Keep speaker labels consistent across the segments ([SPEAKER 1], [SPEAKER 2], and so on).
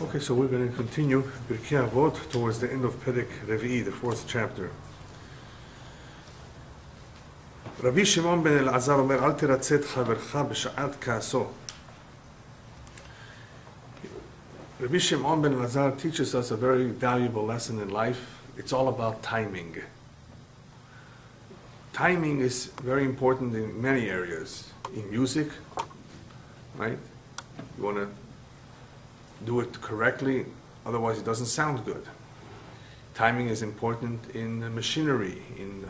[SPEAKER 1] Okay, so we're going to continue Pirkei Avot towards the end of Pirkei, the fourth chapter. Rabbi Shimon ben Elazar אומר, אל תרצה את חברך בשעת כעסו. Rabbi Shimon ben Elazar teaches us a very valuable lesson in life. It's all about timing. Timing is very important in many areas. In music, right? You want to do it correctly, otherwise it doesn't sound good. Timing is important in machinery, in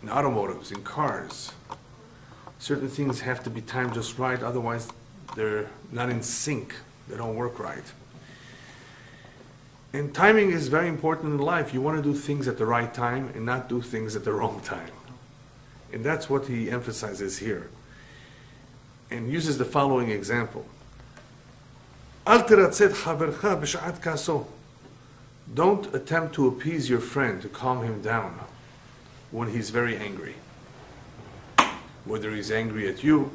[SPEAKER 1] automotives, in cars. Certain things have to be timed just right, otherwise they're not in sync. They don't work right. And timing is very important in life. You want to do things at the right time and not do things at the wrong time. And that's what he emphasizes here. And uses the following example. Don't attempt to appease your friend, to calm him down when he's very angry. Whether he's angry at you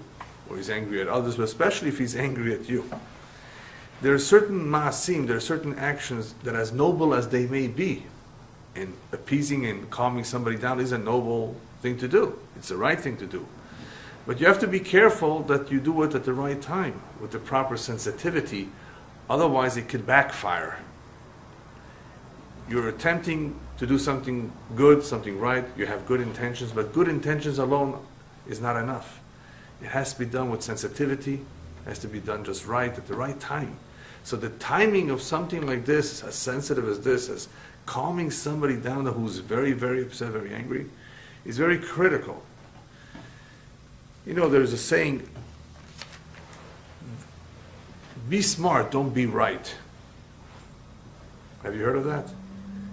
[SPEAKER 1] or he's angry at others, but especially if he's angry at you. There are certain ma'asim, there are certain actions that, as noble as they may be, and appeasing and calming somebody down is a noble thing to do. It's the right thing to do. But you have to be careful that you do it at the right time, with the proper sensitivity, otherwise it could backfire. You're attempting to do something good, something right, you have good intentions, but good intentions alone is not enough. It has to be done with sensitivity, it has to be done just right, at the right time. So the timing of something like this, as sensitive as this, as calming somebody down who's very, very upset, very angry, is very critical. You know, there's a saying, be smart, don't be right. Have you heard of that?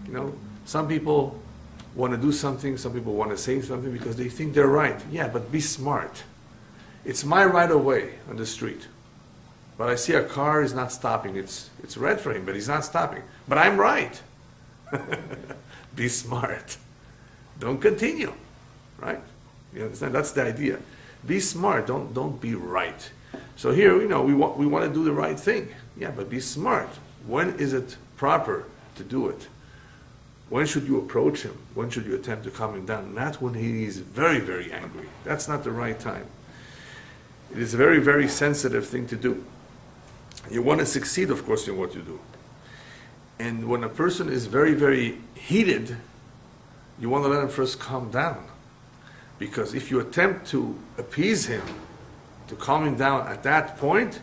[SPEAKER 1] You know, some people want to do something, some people want to say something because they think they're right. Yeah, but be smart. It's my right of way on the street. But I see a car is not stopping. It's red for him, but he's not stopping. But I'm right. Be smart. Don't continue. Right? You understand? That's the idea. Be smart. Don't be right. So here, you know, we want to do the right thing. Yeah, but be smart. When is it proper to do it? When should you approach him? When should you attempt to calm him down? Not when he is very, very angry. That's not the right time. It is a very, very sensitive thing to do. You want to succeed, of course, in what you do. And when a person is very, very heated, you want to let him first calm down. Because if you attempt to appease him, to calm him down at that point,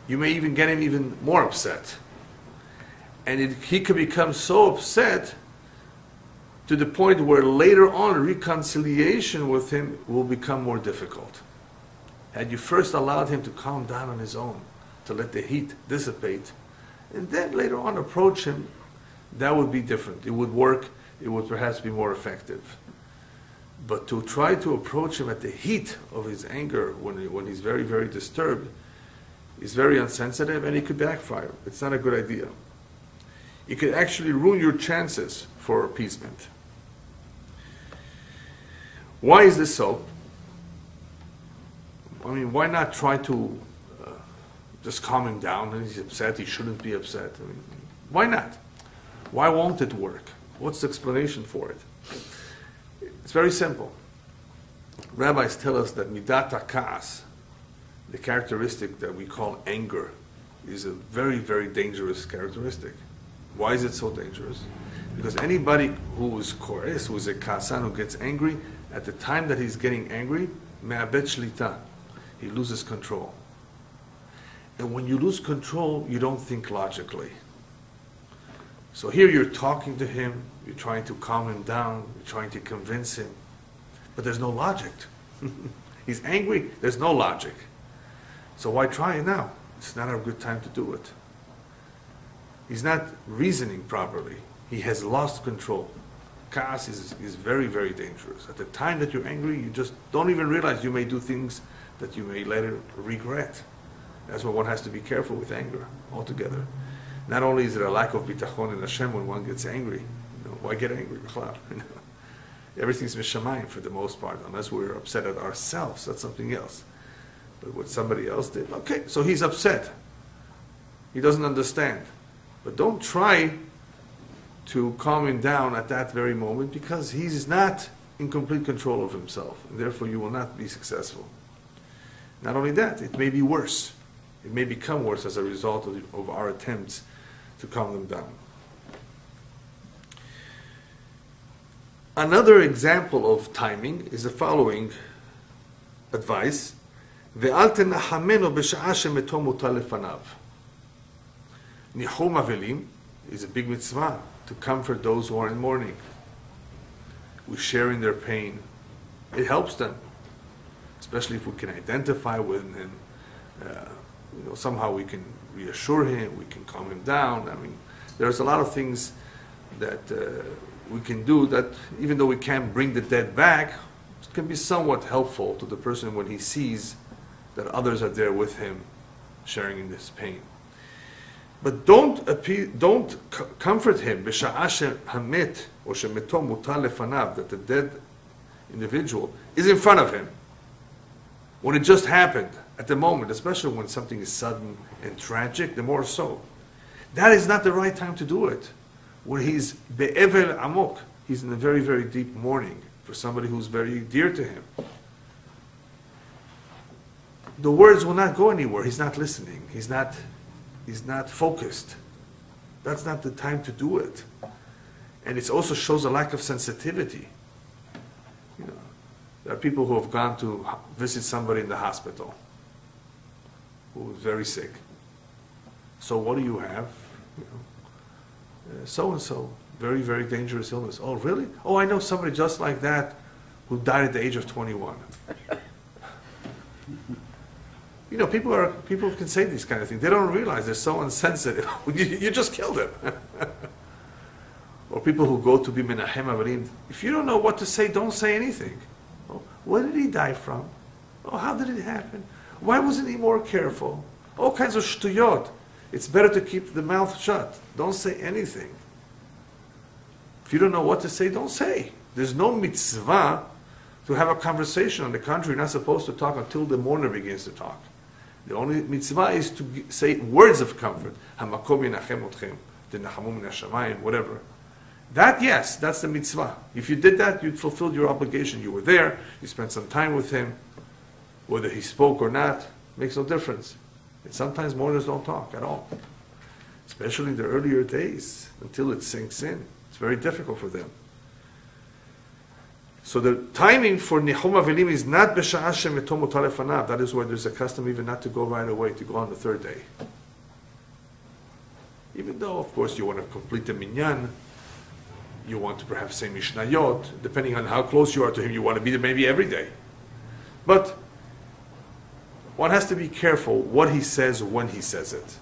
[SPEAKER 1] you may even get him even more upset. And he could become so upset to the point where later on reconciliation with him will become more difficult. Had you first allowed him to calm down on his own, to let the heat dissipate, and then later on approach him, that would be different. It would work, it would perhaps be more effective. But to try to approach him at the heat of his anger, when he's very, very disturbed, is very insensitive and it could backfire. It's not a good idea. It could actually ruin your chances for appeasement. Why is this so? I mean, why not try to just calm him down? And he's upset, he shouldn't be upset. I mean, why not? Why won't it work? What's the explanation for it? It's very simple. Rabbis tell us that midat ha'kas, the characteristic that we call anger, is a very, very dangerous characteristic. Why is it so dangerous? Because anybody who is kores, who is a kasan, who gets angry, at the time that he's getting angry, me'abed shlita, he loses control. And when you lose control, you don't think logically. So here you're talking to him, you're trying to calm him down, you're trying to convince him, but there's no logic. He's angry, there's no logic. So why try it now? It's not a good time to do it. He's not reasoning properly. He has lost control. Chaos is very, very dangerous. At the time that you're angry, you just don't even realize you may do things that you may later regret. That's why one has to be careful with anger altogether. Not only is it a lack of bitachon in Hashem when one gets angry. You know, why get angry? Everything's mishamayim for the most part, unless we're upset at ourselves. That's something else. But what somebody else did, okay, so he's upset. He doesn't understand. But don't try to calm him down at that very moment, because he's not in complete control of himself, and therefore you will not be successful. Not only that, it may be worse. It may become worse as a result of our attempts to calm them down. Another example of timing is the following advice: Ve'al tenachameno b'sha'a shemeto mutal lefanav. Nichum avelim is a big mitzvah, to comfort those who are in mourning. We share in their pain. It helps them, especially if we can identify with him. Somehow we can reassure him, we can calm him down. I mean, there's a lot of things that we can do that, even though we can't bring the dead back, it can be somewhat helpful to the person when he sees that others are there with him, sharing in this pain. But don't comfort him b'sha'ah hamet or shemeto mutal lefanav, that the dead individual is in front of him when it just happened, at the moment, especially when something is sudden and tragic, the more so. That is not the right time to do it. When he's be'evel amok, he's in a very, very deep mourning for somebody who's very dear to him. The words will not go anywhere. He's not listening. He's not focused. That's not the time to do it. And it also shows a lack of sensitivity. There are people who have gone to visit somebody in the hospital who is very sick. So what do you have? So-and-so, very, very dangerous illness. Oh, really? Oh, I know somebody just like that who died at the age of 21. People can say these kind of things. They don't realize they're so insensitive. You just killed him. Or people who go to be menachem avalim. If you don't know what to say, don't say anything. Oh, where did he die from? Oh, how did it happen? Why wasn't he more careful? All kinds of shtuyot. It's better to keep the mouth shut. Don't say anything. If you don't know what to say, don't say. There's no mitzvah to have a conversation. On the contrary, you're not supposed to talk until the mourner begins to talk. The only mitzvah is to say words of comfort. Hamakom yinachem otchem, tenachamu min hashamayim, whatever. That, yes, that's the mitzvah. If you did that, you fulfilled your obligation. You were there, you spent some time with him. Whether he spoke or not, makes no difference. And sometimes mourners don't talk at all. Especially in the earlier days, until it sinks in. It's very difficult for them. So the timing for Nichum Avelim is not b'sha'ah shemeto mutal lefanav. That is why there's a custom even not to go right away, to go on the third day. Even though, of course, you want to complete the minyan, you want to perhaps say Mishnayot, depending on how close you are to him, you want to be there maybe every day. But one has to be careful what he says when he says it,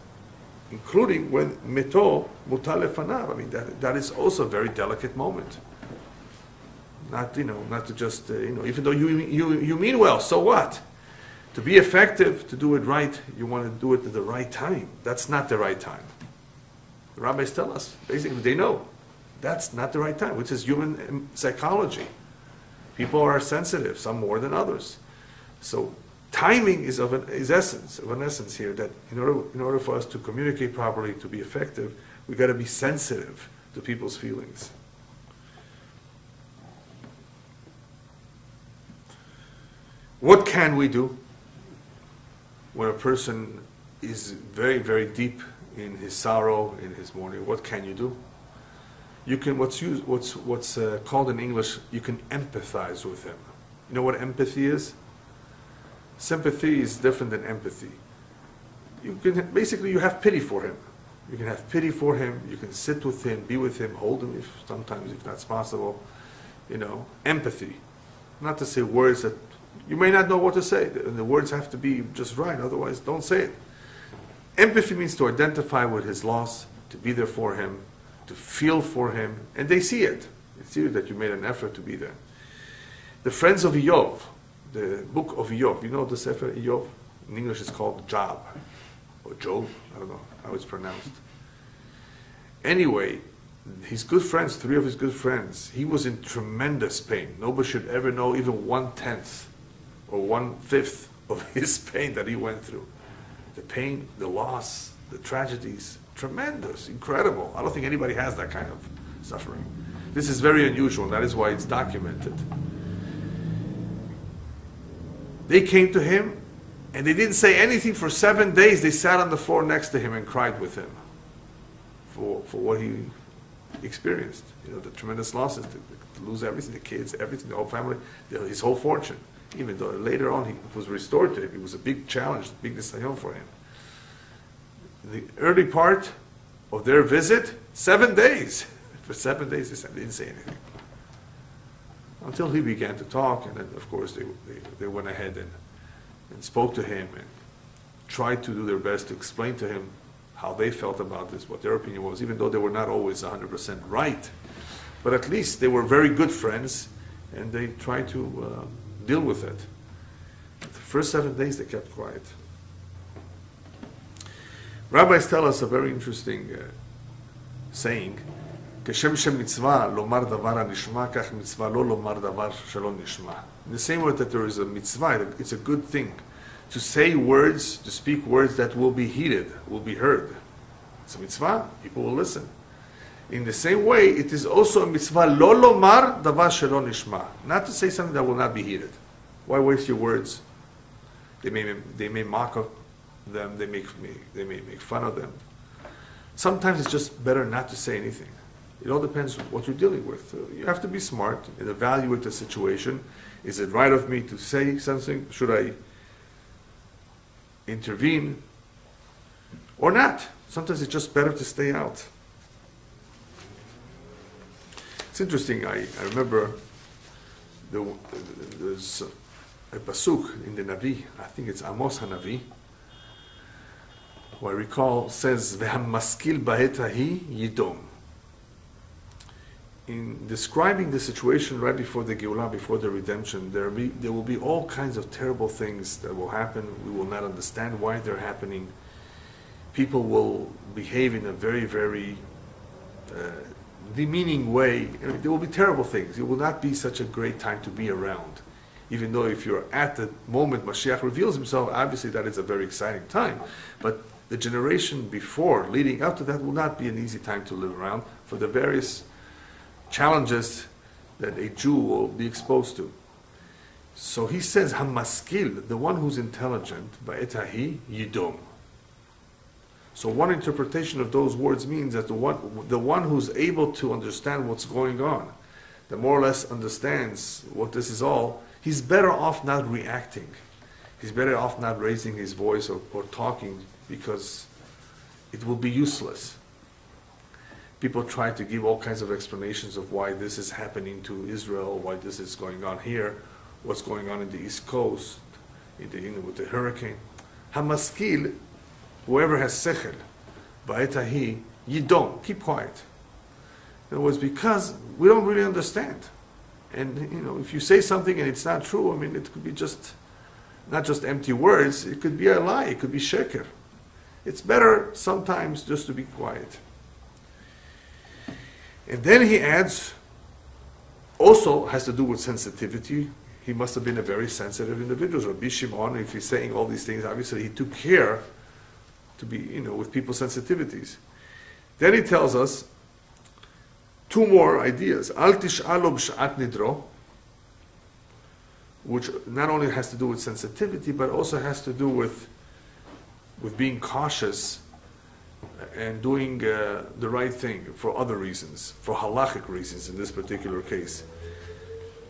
[SPEAKER 1] including when meto mutal lefanav. I mean, that is also a very delicate moment. Not to just, even though you mean well, so what? To be effective, to do it right, you want to do it at the right time. That's not the right time. The rabbis tell us, basically, they know that's not the right time, which is human psychology. People are sensitive, some more than others. So timing is of an essence here, that in order for us to communicate properly, to be effective, we got to be sensitive to people's feelings. What can we do when a person is very, very deep in his sorrow, in his mourning? What can you do? You can what's called in English, you can empathize with him. You know what empathy is? Sympathy is different than empathy. You have pity for him. You can have pity for him. You can sit with him, be with him, hold him if that's possible. Empathy. Not to say words that you may not know what to say. The words have to be just right, otherwise don't say it. Empathy means to identify with his loss, to be there for him, to feel for him, and they see it. They see that you made an effort to be there. The friends of Iyov, the book of Iyov, you know the Sefer Iyov? In English it's called Job, or Job, I don't know how it's pronounced. Anyway, his good friends, 3 of his good friends, he was in tremendous pain. Nobody should ever know even 1/10 or 1/5 of his pain that he went through. The pain, the loss, the tragedies, tremendous, incredible. I don't think anybody has that kind of suffering. This is very unusual, and that is why it's documented. They came to him, and they didn't say anything for 7 days. They sat on the floor next to him and cried with him for what he experienced. You know, the tremendous losses, to lose everything, the kids, everything, the whole family, his whole fortune. Even though later on it was restored to him, it was a big challenge, a big nisayon for him. The early part of their visit, 7 days. For 7 days they didn't say anything. Until he began to talk, and then of course they went ahead and spoke to him and tried to do their best to explain to him how they felt about this, what their opinion was, even though they were not always 100% right. But at least they were very good friends, and they tried to deal with it. The first 7 days they kept quiet. Rabbis tell us a very interesting saying, כשם שמצווה לומר דבר הנשמע, כך מצווה לא לומר דבר שלא נשמע. In the same way that there is a mitzvah, it's a good thing to say words, to speak words that will be heeded, will be heard. It's a mitzvah, people will listen. In the same way, it is also a mitzvah lo lomar davar shelo nishma, not to say something that will not be heeded. Why waste your words? They may mock them, they may make fun of them. Sometimes it's just better not to say anything. It all depends on what you're dealing with. You have to be smart and evaluate the situation. Is it right of me to say something? Should I intervene or not? Sometimes it's just better to stay out. It's interesting, I remember there's a pasuk in the Navi, I think it's Amos HaNavi, who I recall says, "V'hamaskil ba'et hahi yidom." In describing the situation right before the Geulah, before the redemption, there will be all kinds of terrible things that will happen. We will not understand why they're happening. People will behave in a very, very demeaning way. I mean, there will be terrible things. It will not be such a great time to be around. Even though if you're at the moment Mashiach reveals himself, obviously that is a very exciting time. But the generation before, leading up to that, will not be an easy time to live around for the various challenges that a Jew will be exposed to. So he says, Hamaskil, the one who's intelligent, ba'etahi yidom. So one interpretation of those words means that the one who's able to understand what's going on, that more or less understands what this is all, he's better off not reacting. He's better off not raising his voice or talking, because it will be useless. People try to give all kinds of explanations of why this is happening to Israel, why this is going on here, what's going on in the East Coast, with the hurricane. Hamaskil, whoever has sechel, ba'etahi, yidom, keep quiet. In other words, because we don't really understand. And if you say something and it's not true, I mean, it could be not just empty words, it could be a lie, it could be sheker. It's better sometimes just to be quiet. And then he adds, also has to do with sensitivity. He must have been a very sensitive individual. Rabbi Shimon, if he's saying all these things, obviously he took care to be, with people's sensitivities. Then he tells us two more ideas. Al tish'alo b'sh'at nidro, which not only has to do with sensitivity, but also has to do with being cautious and doing the right thing for other reasons, for halachic reasons in this particular case.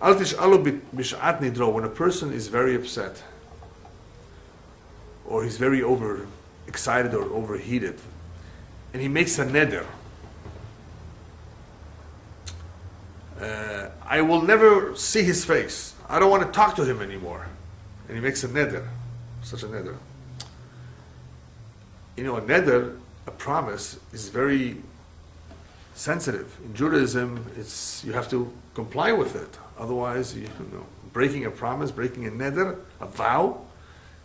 [SPEAKER 1] Al tish'alo b'sh'at nidro, when a person is very upset, or he's very excited or overheated, and he makes a neder. I will never see his face. I don't want to talk to him anymore. And he makes a neder, such a neder. A neder, a promise, is very sensitive. In Judaism, you have to comply with it. Otherwise, breaking a promise, breaking a neder, a vow,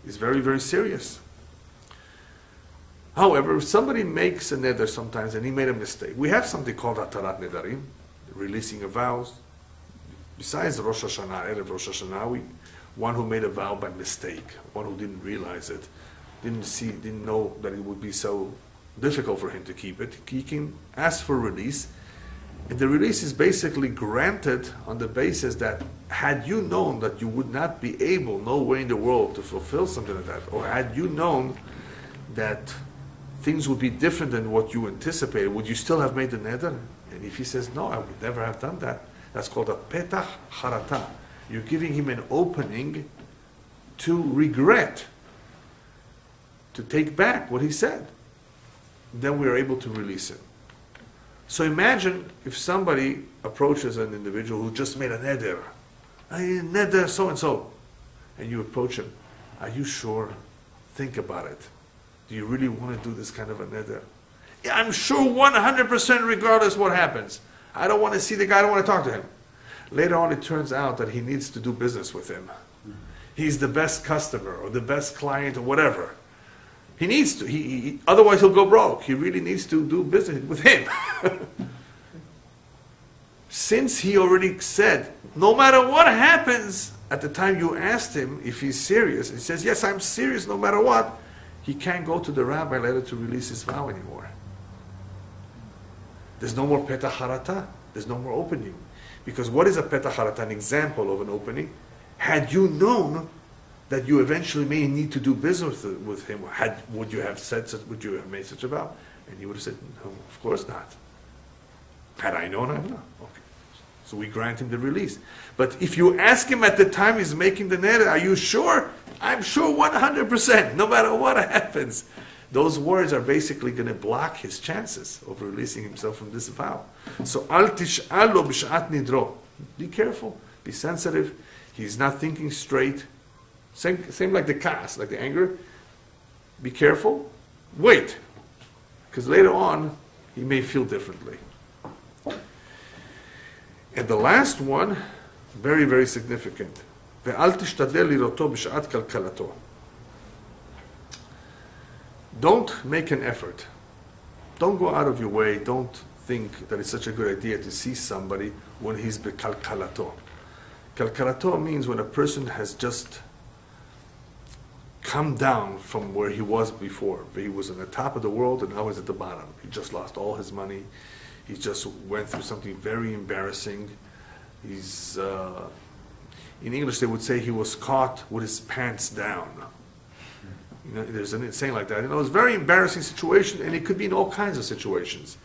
[SPEAKER 1] is very, very serious. However, if somebody makes a neder sometimes and he made a mistake, we have something called atarat nedarim, releasing of vows. Besides Rosh Hashanah, Erev Rosh Hashanah, one who made a vow by mistake, one who didn't realize it, didn't know that it would be so difficult for him to keep it, he can ask for release. And the release is basically granted on the basis that had you known that you would not be able, no way in the world, to fulfill something like that, or had you known that things would be different than what you anticipated, would you still have made the neder? And if he says, no, I would never have done that, that's called a petach harata. You're giving him an opening to regret, to take back what he said. Then we are able to release it. So imagine if somebody approaches an individual who just made a neder, neder so-and-so, and you approach him, are you sure? Think about it. Do you really want to do this kind of a neder? Yeah, I'm sure 100% regardless what happens. I don't want to see the guy, I don't want to talk to him. Later on it turns out that he needs to do business with him. He's the best customer or the best client or whatever. He needs to, otherwise he'll go broke. He really needs to do business with him. Since he already said, no matter what happens, at the time you asked him if he's serious, he says, yes, I'm serious no matter what, he can't go to the rabbi later to release his vow anymore. There's no more petach harata. There's no more opening. Because what is a petach harata? An example of an opening. Had you known that you eventually may need to do business with him, would you have made such a vow? And he would have said, no, of course not. Had I known, I would not. Okay. So we grant him the release. But if you ask him at the time he's making the neder, are you sure? I'm sure 100%, no matter what happens. Those words are basically going to block his chances of releasing himself from this vow. So, al tish'al lo b'sh'at nidro. Be careful, be sensitive. He's not thinking straight. Same like the kas, like the anger. Be careful. Wait. Because later on, he may feel differently. And the last one, very, very significant. Ve'al tishtadel liroto b'sh'at kalkalato. Don't make an effort. Don't go out of your way. Don't think that it's such a good idea to see somebody when he's bekalkalato. Kalkalato means when a person has just come down from where he was before. He was on the top of the world and now he's at the bottom. He just lost all his money. He just went through something very embarrassing. He's, in English they would say he was caught with his pants down. You know, there's a saying like that. You know, it's a very embarrassing situation, and it could be in all kinds of situations.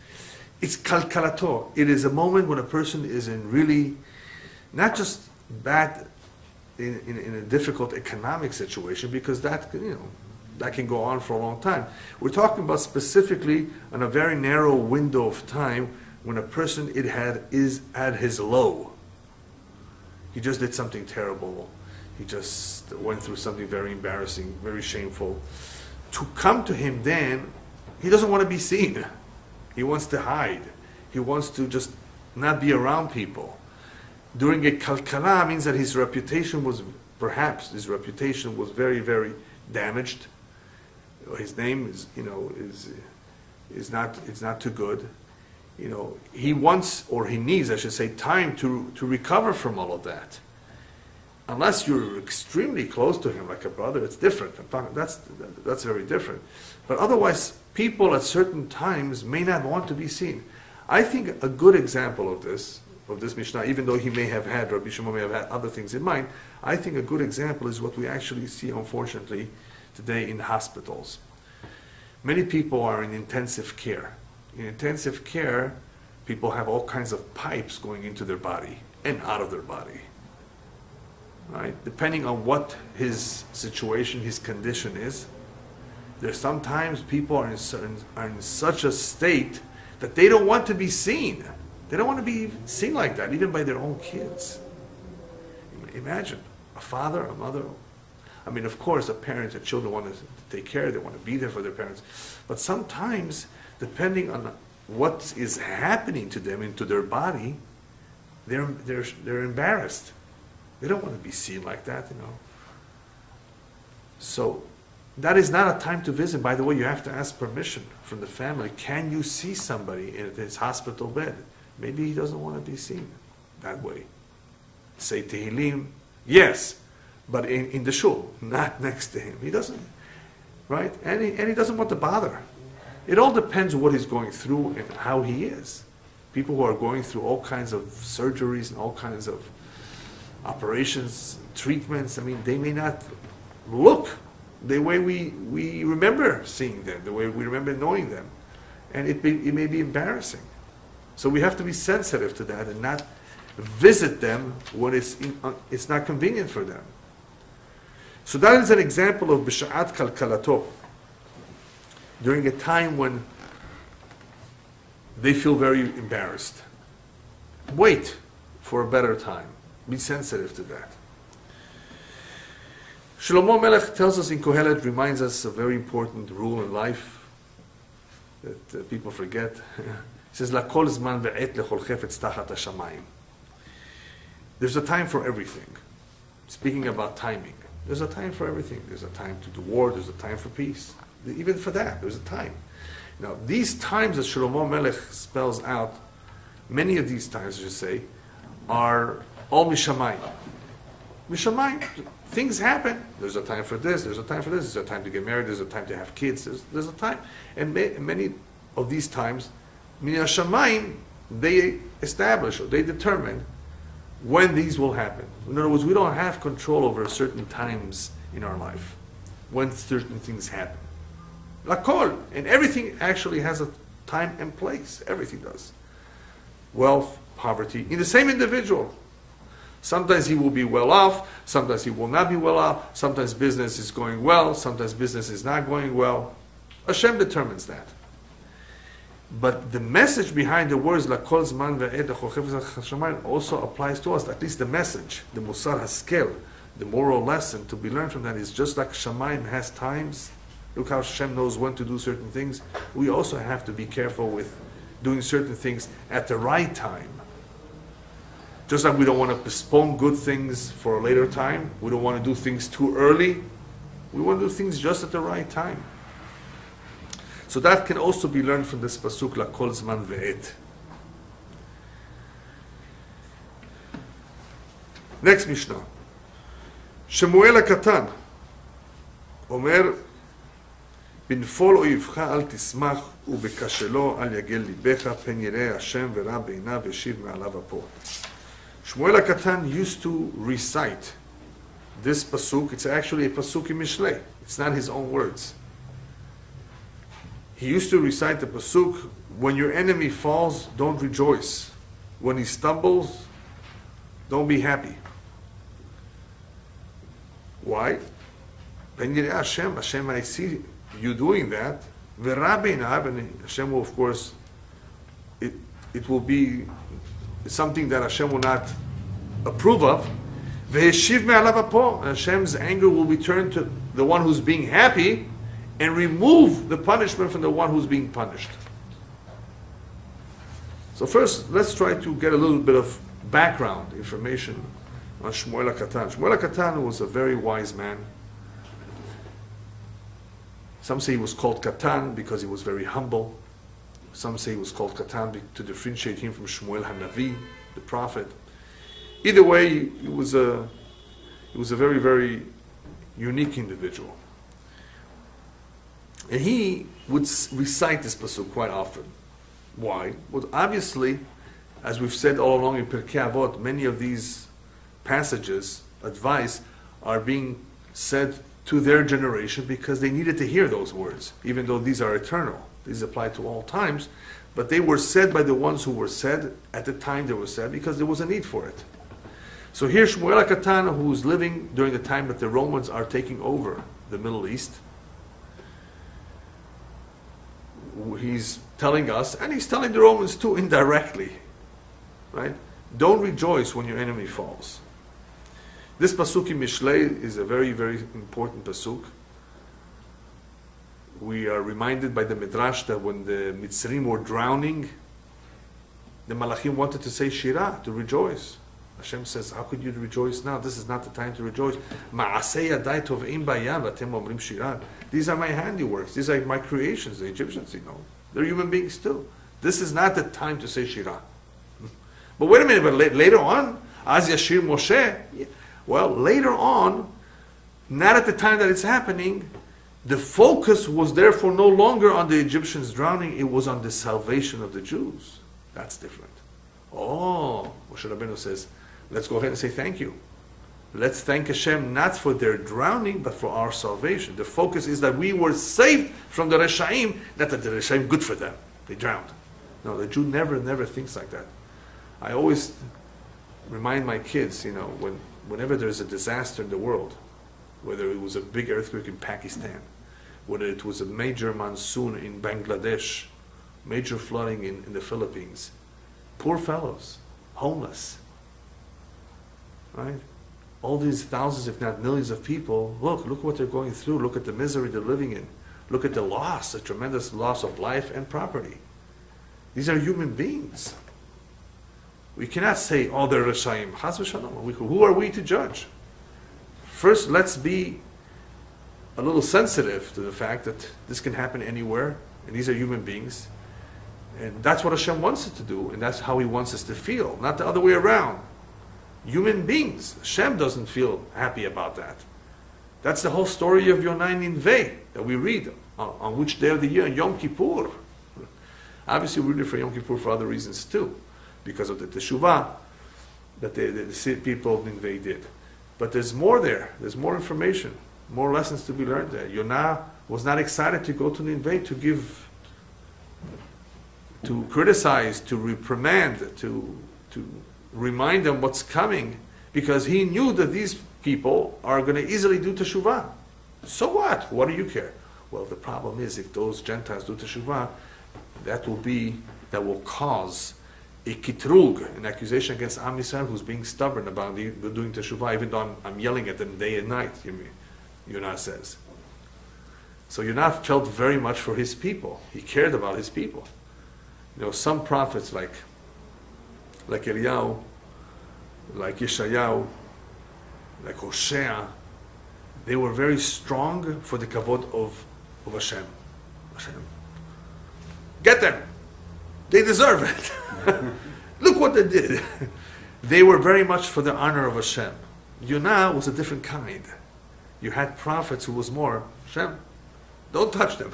[SPEAKER 1] It's kalkalato. It is a moment when a person is in really, not just bad, in a difficult economic situation, because that, you know, that can go on for a long time. We're talking about specifically on a very narrow window of time when a person is at his low. He just did something terrible. He just went through something very embarrassing, very shameful. To come to him then, he doesn't want to be seen. He wants to hide. He wants to just not be around people. During a kalkala means that his reputation was very, very damaged. His name is, you know, is not too good. You know, he wants, or he needs, I should say, time to recover from all of that. Unless you're extremely close to him, like a brother, it's different. That's very different. But otherwise, people at certain times may not want to be seen. I think a good example of this Mishnah, even though he may have had, Rabbi Shimon may have had other things in mind, I think a good example is what we actually see, unfortunately, today in hospitals. Many people are in intensive care. In intensive care, people have all kinds of pipes going into their body and out of their body. Right? Depending on what his situation, his condition is, there's sometimes people are in such a state that they don't want to be seen. They don't want to be seen like that, even by their own kids. Imagine a father, a mother. I mean, of course, a parent, the children want to take care, they want to be there for their parents. But sometimes, depending on what is happening to them, into their body, they're embarrassed. They don't want to be seen like that, you know. So that is not a time to visit. By the way, you have to ask permission from the family. Can you see somebody in his hospital bed? Maybe he doesn't want to be seen that way. Say Tehillim, yes, but in the shul, not next to him. He doesn't. right? And he doesn't want to bother. It all depends on what he's going through and how he is. People who are going through all kinds of surgeries and all kinds of operations, treatments, I mean, they may not look the way we remember seeing them, the way we remember knowing them. And it may be embarrassing. So we have to be sensitive to that and not visit them when it's not convenient for them. So that is an example of b'sha'at kalkalato, during a time when they feel very embarrassed. Wait for a better time. Be sensitive to that. Shlomo Melech tells us in Kohelet, reminds us a very important rule in life that people forget. He says, "Lakol zman ve'et lechol chefetz tachat hashamayim." There's a time for everything. Speaking about timing, there's a time for everything. There's a time to do war. There's a time for peace. Even for that, there's a time. Now, these times that Shlomo Melech spells out, many of these times, I should say, are all mishamayim. Mishamayim. Things happen. There's a time for this. There's a time for this. There's a time to get married. There's a time to have kids. There's a time. And many of these times, min hashamayim, they establish or they determine when these will happen. In other words, we don't have control over certain times in our life when certain things happen. Lakol, and everything actually has a time and place. Everything does. Wealth, poverty, in the same individual. Sometimes he will be well off, sometimes he will not be well off, sometimes business is going well, sometimes business is not going well. Hashem determines that. But the message behind the words Lakol Zman Ve'ed Lechol Chefetz Hashamayim also applies to us. At least the message, the Musar Haskel, the moral lesson to be learned from that is just like Shamayim has times. Look how Hashem knows when to do certain things. We also have to be careful with doing certain things at the right time. Just like we don't want to postpone good things for a later time. We don't want to do things too early. We want to do things just at the right time. So that can also be learned from this pasuk, Lakol Zman Ve'et. Next Mishnah. Shemuel HaKatan Omer, בנפול אויבך אל תשמח, ובקשלו אל יגל ליבך, פן יראה השם ורע בעיניו ושיב מעליו אפו. Shmuel HaKatan used to recite this pasuk. It's actually a pasuk in Mishlei. It's not his own words. He used to recite the pasuk, when your enemy falls, don't rejoice. When he stumbles, don't be happy. Why? Pen yireh Hashem, Hashem, I see you doing that. V'ra beinav, and Hashem will, of course, it will be something that Hashem will not approve of. V'heshiv me'alav apo, and Hashem's anger will be turned to the one who's being happy and remove the punishment from the one who's being punished. So first, let's try to get a little bit of background information on Shmuel HaKatan. Shmuel HaKatan was a very wise man. Some say he was called Katan because he was very humble. Some say he was called Katan to differentiate him from Shmuel HaNavi, the prophet. Either way, he was a very, very unique individual. And he would recite this pasuk quite often. Why? Well, obviously, as we've said all along in Pirkei Avot, many of these passages, advice, are being said to their generation because they needed to hear those words, even though these are eternal. These apply to all times, but they were said by the ones who were said at the time they were said because there was a need for it. So here Shmuel HaKatan, who's living during the time that the Romans are taking over the Middle East, he's telling us, and he's telling the Romans too indirectly, right? Don't rejoice when your enemy falls. This pasuk in Mishlei is a very, very important pasuk. We are reminded by the Midrash that when the Mitzrim were drowning, the Malachim wanted to say Shirah, to rejoice. Hashem says, how could you rejoice now? This is not the time to rejoice. These are my handiworks. These are my creations. The Egyptians, they're human beings too. This is not the time to say Shirah. But wait a minute, but later on, Az Yashir Moshe, well, later on, not at the time that it's happening, The focus was therefore no longer on the Egyptians drowning, it was on the salvation of the Jews. That's different. Oh, Moshe Rabbeinu says, let's go ahead and say thank you. Let's thank Hashem not for their drowning, but for our salvation. The focus is that we were saved from the Reshaim, not that the Reshaim good for them. They drowned. No, the Jew never thinks like that. I always remind my kids, whenever there's a disaster in the world, whether it was a big earthquake in Pakistan, whether it was a major monsoon in Bangladesh, major flooding in the Philippines, poor fellows, homeless, right? All these thousands, if not millions of people, look what they're going through. Look at the misery they're living in. Look at the loss, the tremendous loss of life and property. These are human beings. We cannot say, oh, they're Reshaim. Chas v'shalom. Who are we to judge? First, let's be a little sensitive to the fact that this can happen anywhere, and these are human beings. And that's what Hashem wants us to do, and that's how He wants us to feel, not the other way around. Human beings. Hashem doesn't feel happy about that. That's the whole story of Yonah Ninveh that we read, on which day of the year, Yom Kippur. Obviously, we read it for Yom Kippur for other reasons too, because of the teshuvah that the people of Ninveh did. But there's more there. There's more information, more lessons to be learned there. Yonah was not excited to go to Ninveh to criticize, to reprimand, to remind them what's coming, because he knew that these people are going to easily do teshuvah. So what? What do you care? Well, the problem is, if those Gentiles do teshuvah, that will cause a kitrug, an accusation against Am Yisrael, who's being stubborn about doing teshuvah, even though I'm yelling at them day and night, Yonah says. So Yonah felt very much for his people. He cared about his people. Some prophets like Eliyahu, like Yeshayahu, like Hosea, they were very strong for the kavod of Hashem. Get them! They deserve it! Look what they did! They were very much for the honor of Hashem. Yonah was a different kind. You had prophets who was more, Hashem, don't touch them.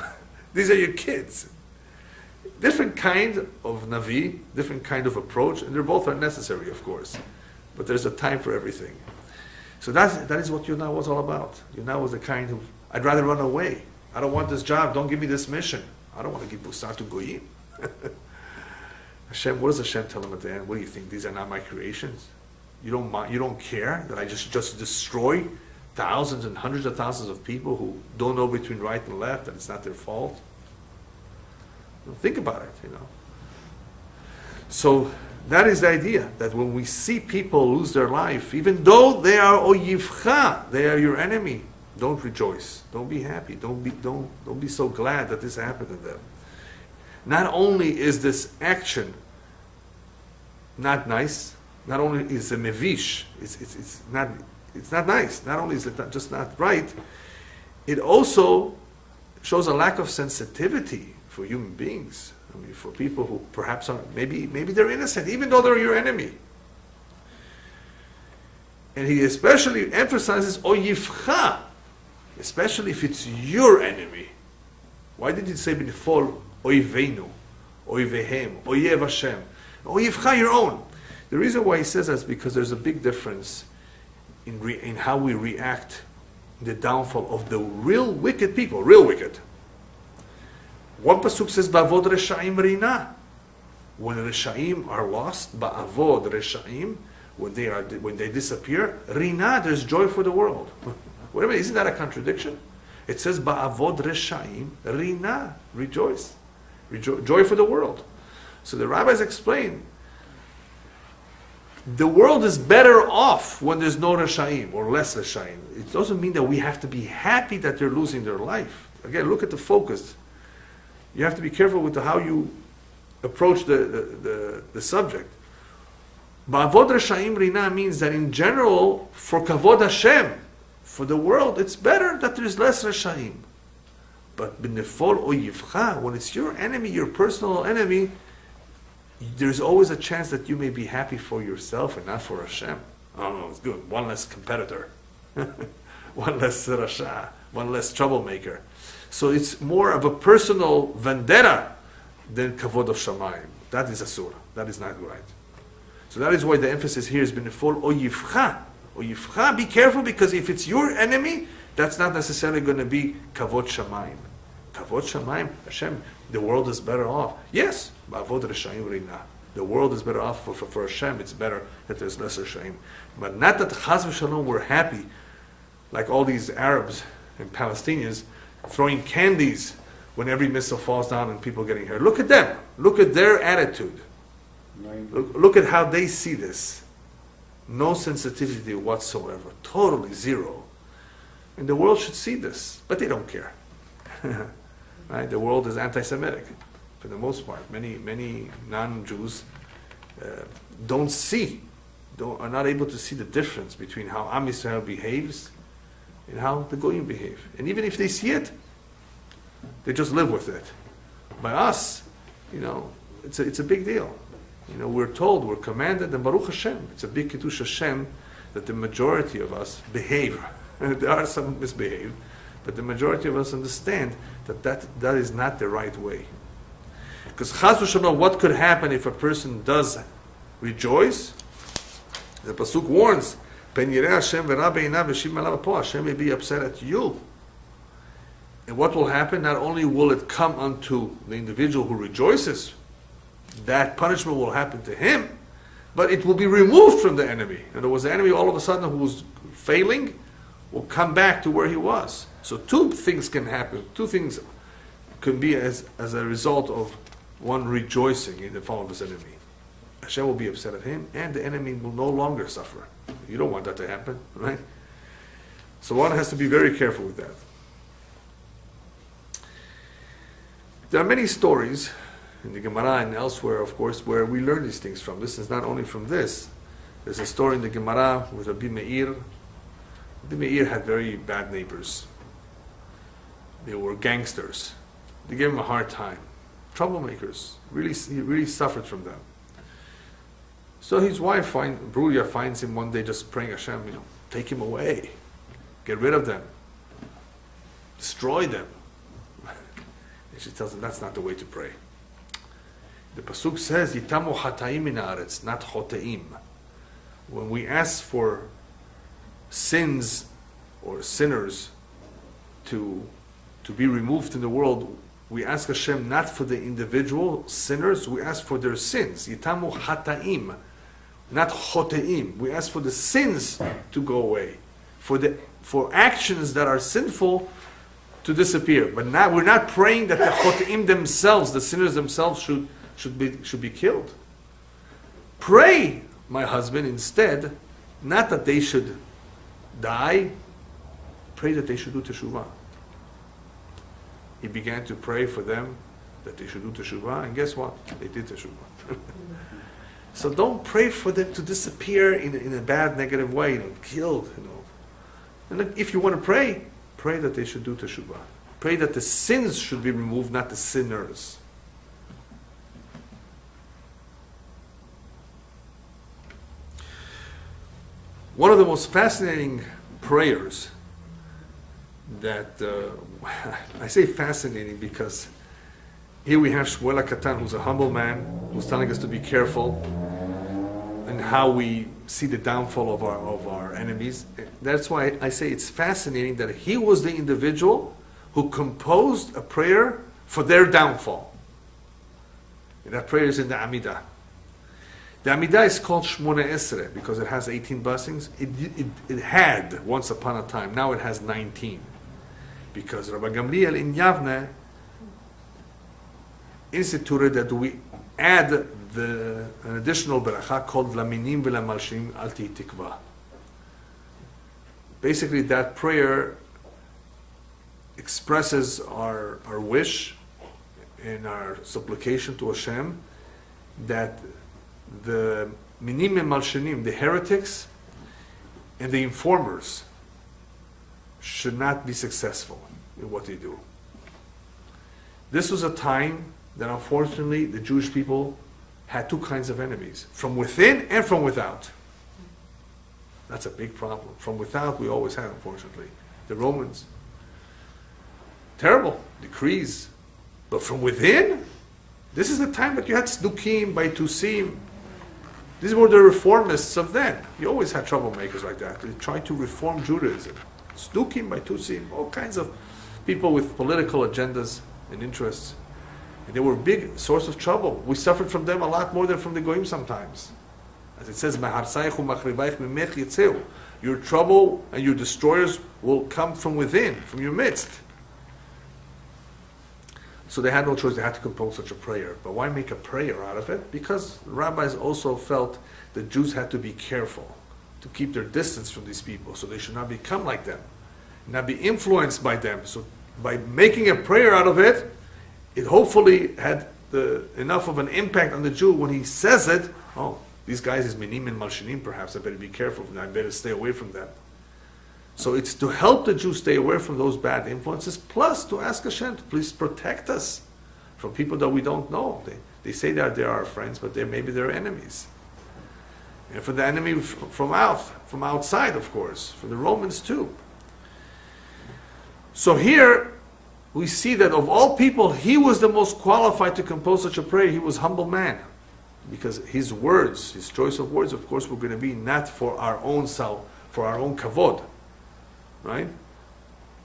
[SPEAKER 1] These are your kids. Different kind of Navi, different kind of approach, and they both are necessary, of course. But there's a time for everything. So that is what Yonah was all about. Yonah was the kind of, I'd rather run away. I don't want this job. Don't give me this mission. I don't want to give Busar to Goyim. Hashem, what does Hashem tell him at the end? What do you think? These are not my creations? You don't care that I just destroy thousands and hundreds of thousands of people who don't know between right and left, and it's not their fault? Think about it, So that is the idea, that when we see people lose their life, even though they are oyivcha, they are your enemy, don't rejoice. Don't be happy. Don't be so glad that this happened to them. Not only is this action not nice, not only is it mevish, it's not nice. Not only is it just not right, it also shows a lack of sensitivity for human beings. I mean, for people who perhaps are, maybe they're innocent, even though they're your enemy. And he especially emphasizes oyivcha, especially if it's your enemy. Why did he say before oiveinu, oivehem, oyev Hashem? Oyivcha, your own. The reason why he says that is because there's a big difference in how we react in the downfall of the real wicked people, real wicked. One pasuk says, "Ba'avod reshaim rina." When reshaim are lost, ba'avod reshaim, when they disappear, rina, there's joy for the world. Wait a minute, isn't that a contradiction? It says, "Ba'avod reshaim rina," rejoice, joy for the world. So the rabbis explain, the world is better off when there's no reshaim or less reshaim. It doesn't mean that we have to be happy that they're losing their life. Again, look at the focus. You have to be careful with how you approach the subject. Ba'avod reshaim rina means that in general, for kavod Hashem, for the world, it's better that there's less reshaim. But b'nefol oyivcha, when it's your enemy, your personal enemy, there's always a chance that you may be happy for yourself and not for Hashem. Oh no, it's good. One less competitor. One less rasha. One less troublemaker. So it's more of a personal vendetta than kavod of shamayim. That is asur. That is not right. So that is why the emphasis here has been full oyivcha. Oyivcha, be careful, because if it's your enemy, that's not necessarily going to be kavod shamayim. Kavod shamayim, Hashem, the world is better off. Yes, ba'avod reshayim rina. The world is better off for Hashem. It's better that there's less Hashem. But not that chas v'shalom we're happy, like all these Arabs and Palestinians throwing candies when every missile falls down and people getting hurt. Look at them. Look at their attitude. Look at how they see this. No sensitivity whatsoever. Totally zero. And the world should see this, but they don't care. Right? The world is anti-Semitic for the most part. Many non-Jews are not able to see the difference between how Am Yisrael behaves and how the Goyim behave. And even if they see it, they just live with it. By us, it's a big deal. We're told, we're commanded, and Baruch Hashem, it's a big Kiddush Hashem that the majority of us behave. There are some who misbehave, but the majority of us understand that is not the right way. Because chas v'shalom, what could happen if a person does rejoice? The pasuk warns, "Pen yireh Hashem v'ra be'inav v'shim alav po." Hashem may be upset at you. And what will happen? Not only will it come unto the individual who rejoices, that punishment will happen to him, but it will be removed from the enemy. In other words, the enemy all of a sudden who was failing will come back to where he was. So two things can happen. Two things can be as a result of one rejoicing in the fall of his enemy. Hashem will be upset at him, and the enemy will no longer suffer. You don't want that to happen, right? So one has to be very careful with that. There are many stories in the Gemara and elsewhere, of course, where we learn these things from. This is not only from this. There's a story in the Gemara with Rabbi Meir. Rabbi Meir had very bad neighbors. They were gangsters. They gave him a hard time. Troublemakers. He really suffered from them. So his wife, Brulia, finds him one day just praying, Hashem, take him away. Get rid of them. Destroy them. And she tells him that's not the way to pray. The pasuk says, Yitamu hataim min haaretz, not choteim. When we ask for sins or sinners to be removed in the world, we ask Hashem not for the individual sinners, we ask for their sins. Yitamu hataim, not choteim. We ask for the sins to go away, for actions that are sinful to disappear. But we're not praying that the choteim themselves, the sinners themselves, should be killed. Pray, my husband, instead, not that they should die, pray that they should do teshuvah. He began to pray for them that they should do teshuvah, and guess what? They did teshuvah. So don't pray for them to disappear in a bad, negative way, killed. And if you want to pray that they should do teshuvah. Pray that the sins should be removed, not the sinners. One of the most fascinating prayers that, I say fascinating because here we have Shmuel HaKatan, who's a humble man, who's telling us to be careful and how we see the downfall of our enemies. That's why I say it's fascinating that he was the individual who composed a prayer for their downfall. And that prayer is in the Amidah. The Amidah is called Shmona Esrei because it has 18 blessings. It had once upon a time. Now it has 19. Because Rabbi Gamliel in Yavne instituted that we add an additional beracha called Laminim v'lamalshim al ti tikva. Basically, that prayer expresses our wish and our supplication to Hashem that the minim and malshinim, the heretics and the informers, should not be successful in what they do. This was a time that unfortunately the Jewish people had two kinds of enemies, from within and from without. That's a big problem. From without we always had, unfortunately. The Romans. Terrible. decrees. But from within, this is the time that you had Sdukim by Tusim. These were the reformists of then. You always had troublemakers like that. They tried to reform Judaism. Sdukim by Tusim, all kinds of people with political agendas and interests. And they were a big source of trouble. We suffered from them a lot more than from the Goyim sometimes. As it says, your trouble and your destroyers will come from within, from your midst. So they had no choice, they had to compose such a prayer. But why make a prayer out of it? Because the rabbis also felt that Jews had to be careful to keep their distance from these people, so they should not become like them, not be influenced by them. So by making a prayer out of it, it hopefully had enough of an impact on the Jew when he says it. Oh, these guys is minim and malshinim, perhaps I better be careful from them, I better stay away from them. So it's to help the Jews stay away from those bad influences, plus to ask Hashem to please protect us from people that we don't know. They say that they are our friends, but maybe they're enemies. And for the enemy from outside, of course, for the Romans too. So here we see that of all people, he was the most qualified to compose such a prayer. He was a humble man, because his words, his choice of words, of course, were going to be not for our own self, for our own kavod, right?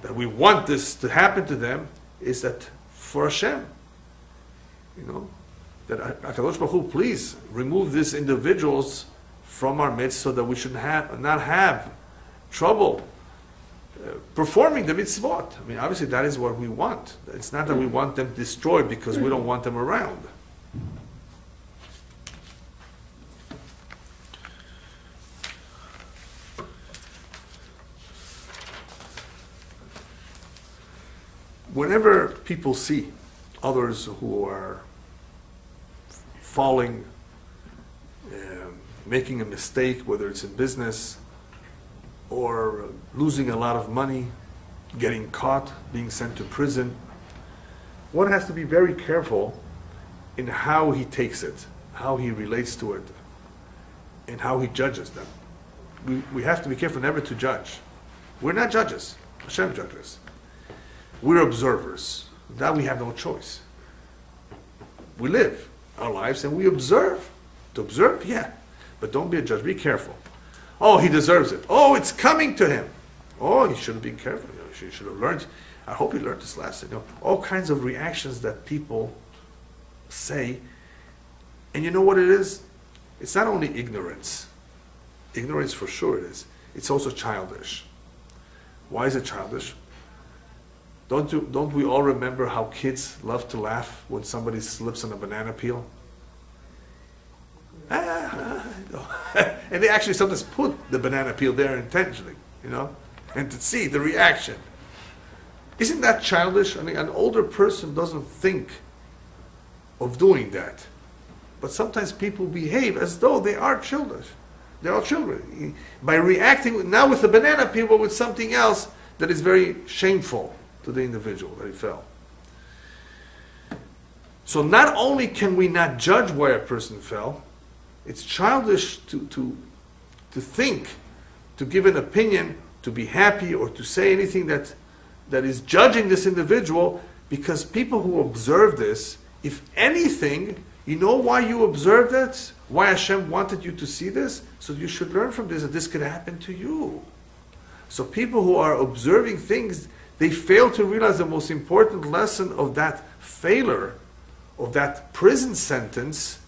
[SPEAKER 1] That we want this to happen to them is that for Hashem, that HaKadosh Baruch Hu, please remove these individuals from our midst so that we should not have trouble performing the mitzvot. I mean, obviously that is what we want. It's not that we want them destroyed because we don't want them around. Whenever people see others who are falling, making a mistake, whether it's in business or losing a lot of money, getting caught, being sent to prison, one has to be very careful in how he takes it, how he relates to it, and how he judges them. We have to be careful never to judge. We're not judges. Hashem judges. We're observers. That we have no choice. We live our lives and we observe. To observe, yeah. But don't be a judge. Be careful. Oh, he deserves it. Oh, it's coming to him. Oh, he shouldn't be careful. He should have learned. I hope he learned this lesson. All kinds of reactions that people say. And you know what it is? It's not only ignorance. Ignorance for sure it is. It's also childish. Why is it childish? Don't we all remember how kids love to laugh when somebody slips on a banana peel? And they actually sometimes put the banana peel there intentionally, and to see the reaction. Isn't that childish? I mean, an older person doesn't think of doing that. But sometimes people behave as though they are children. They are children. By reacting, now with the banana peel, but with something else that is very shameful to the individual that he fell. So not only can we not judge why a person fell, it's childish to think, to give an opinion, to be happy, or to say anything that is judging this individual, because people who observe this, if anything, you know why you observed it? Why Hashem wanted you to see this? So you should learn from this that this could happen to you. So people who are observing things, they fail to realize the most important lesson of that failure, of that prison sentence,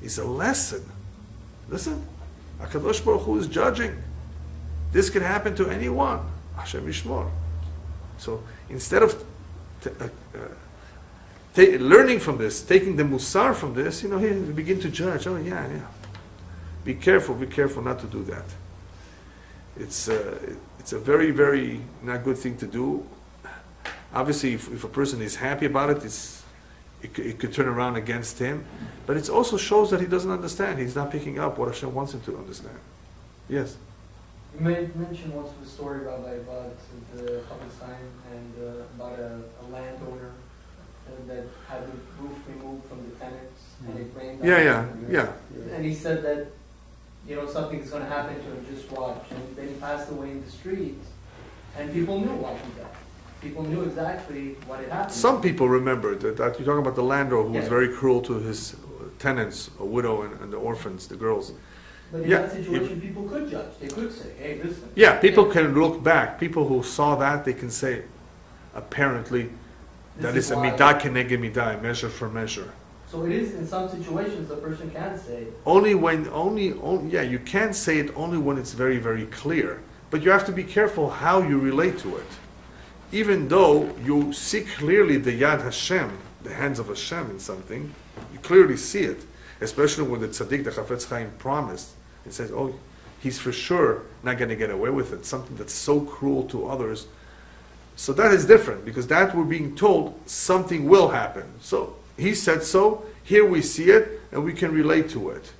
[SPEAKER 1] is a lesson. Listen, HaKadosh Baruch Hu is judging. This can happen to anyone. Hashem Yishmor. So instead of learning from this, taking the musar from this, here we begin to judge. Oh yeah. Be careful not to do that. It's a very, very not good thing to do. Obviously, if a person is happy about it, it could turn around against him. But it also shows that he doesn't understand. He's not picking up what Hashem wants him to understand. Yes?
[SPEAKER 2] You mentioned once the story, Rabbi, about the Palestine and about a landowner that had the roof removed from the tenants, and it rained.
[SPEAKER 1] Yeah.
[SPEAKER 2] And he said that something's going to happen to him. Just watch. And then he passed away in the street, and people knew why he died. people knew exactly what had happened.
[SPEAKER 1] Some people remembered that you're talking about the landlord who was
[SPEAKER 2] Yeah.
[SPEAKER 1] very cruel to his tenants, a widow and the orphans, the girls.
[SPEAKER 2] But in
[SPEAKER 1] Yeah,
[SPEAKER 2] that situation, people could judge. They could say, hey, listen.
[SPEAKER 1] Yeah, people can look back. People who saw that, they can say, apparently, that
[SPEAKER 2] This
[SPEAKER 1] is a
[SPEAKER 2] why-
[SPEAKER 1] midah keneged midah, measure for measure.
[SPEAKER 2] So it is, in some situations, the person can say,
[SPEAKER 1] Yeah, you can say it only when it's very, very clear. But you have to be careful how you relate to it. Even though you see clearly the Yad Hashem, the hands of Hashem in something, you clearly see it. Especially when the Tzaddik, the Chafetz Chaim promised, it says, oh, he's for sure not going to get away with it. Something that's so cruel to others. So that is different, because that we're being told something will happen. So he said so, here we see it, and we can relate to it.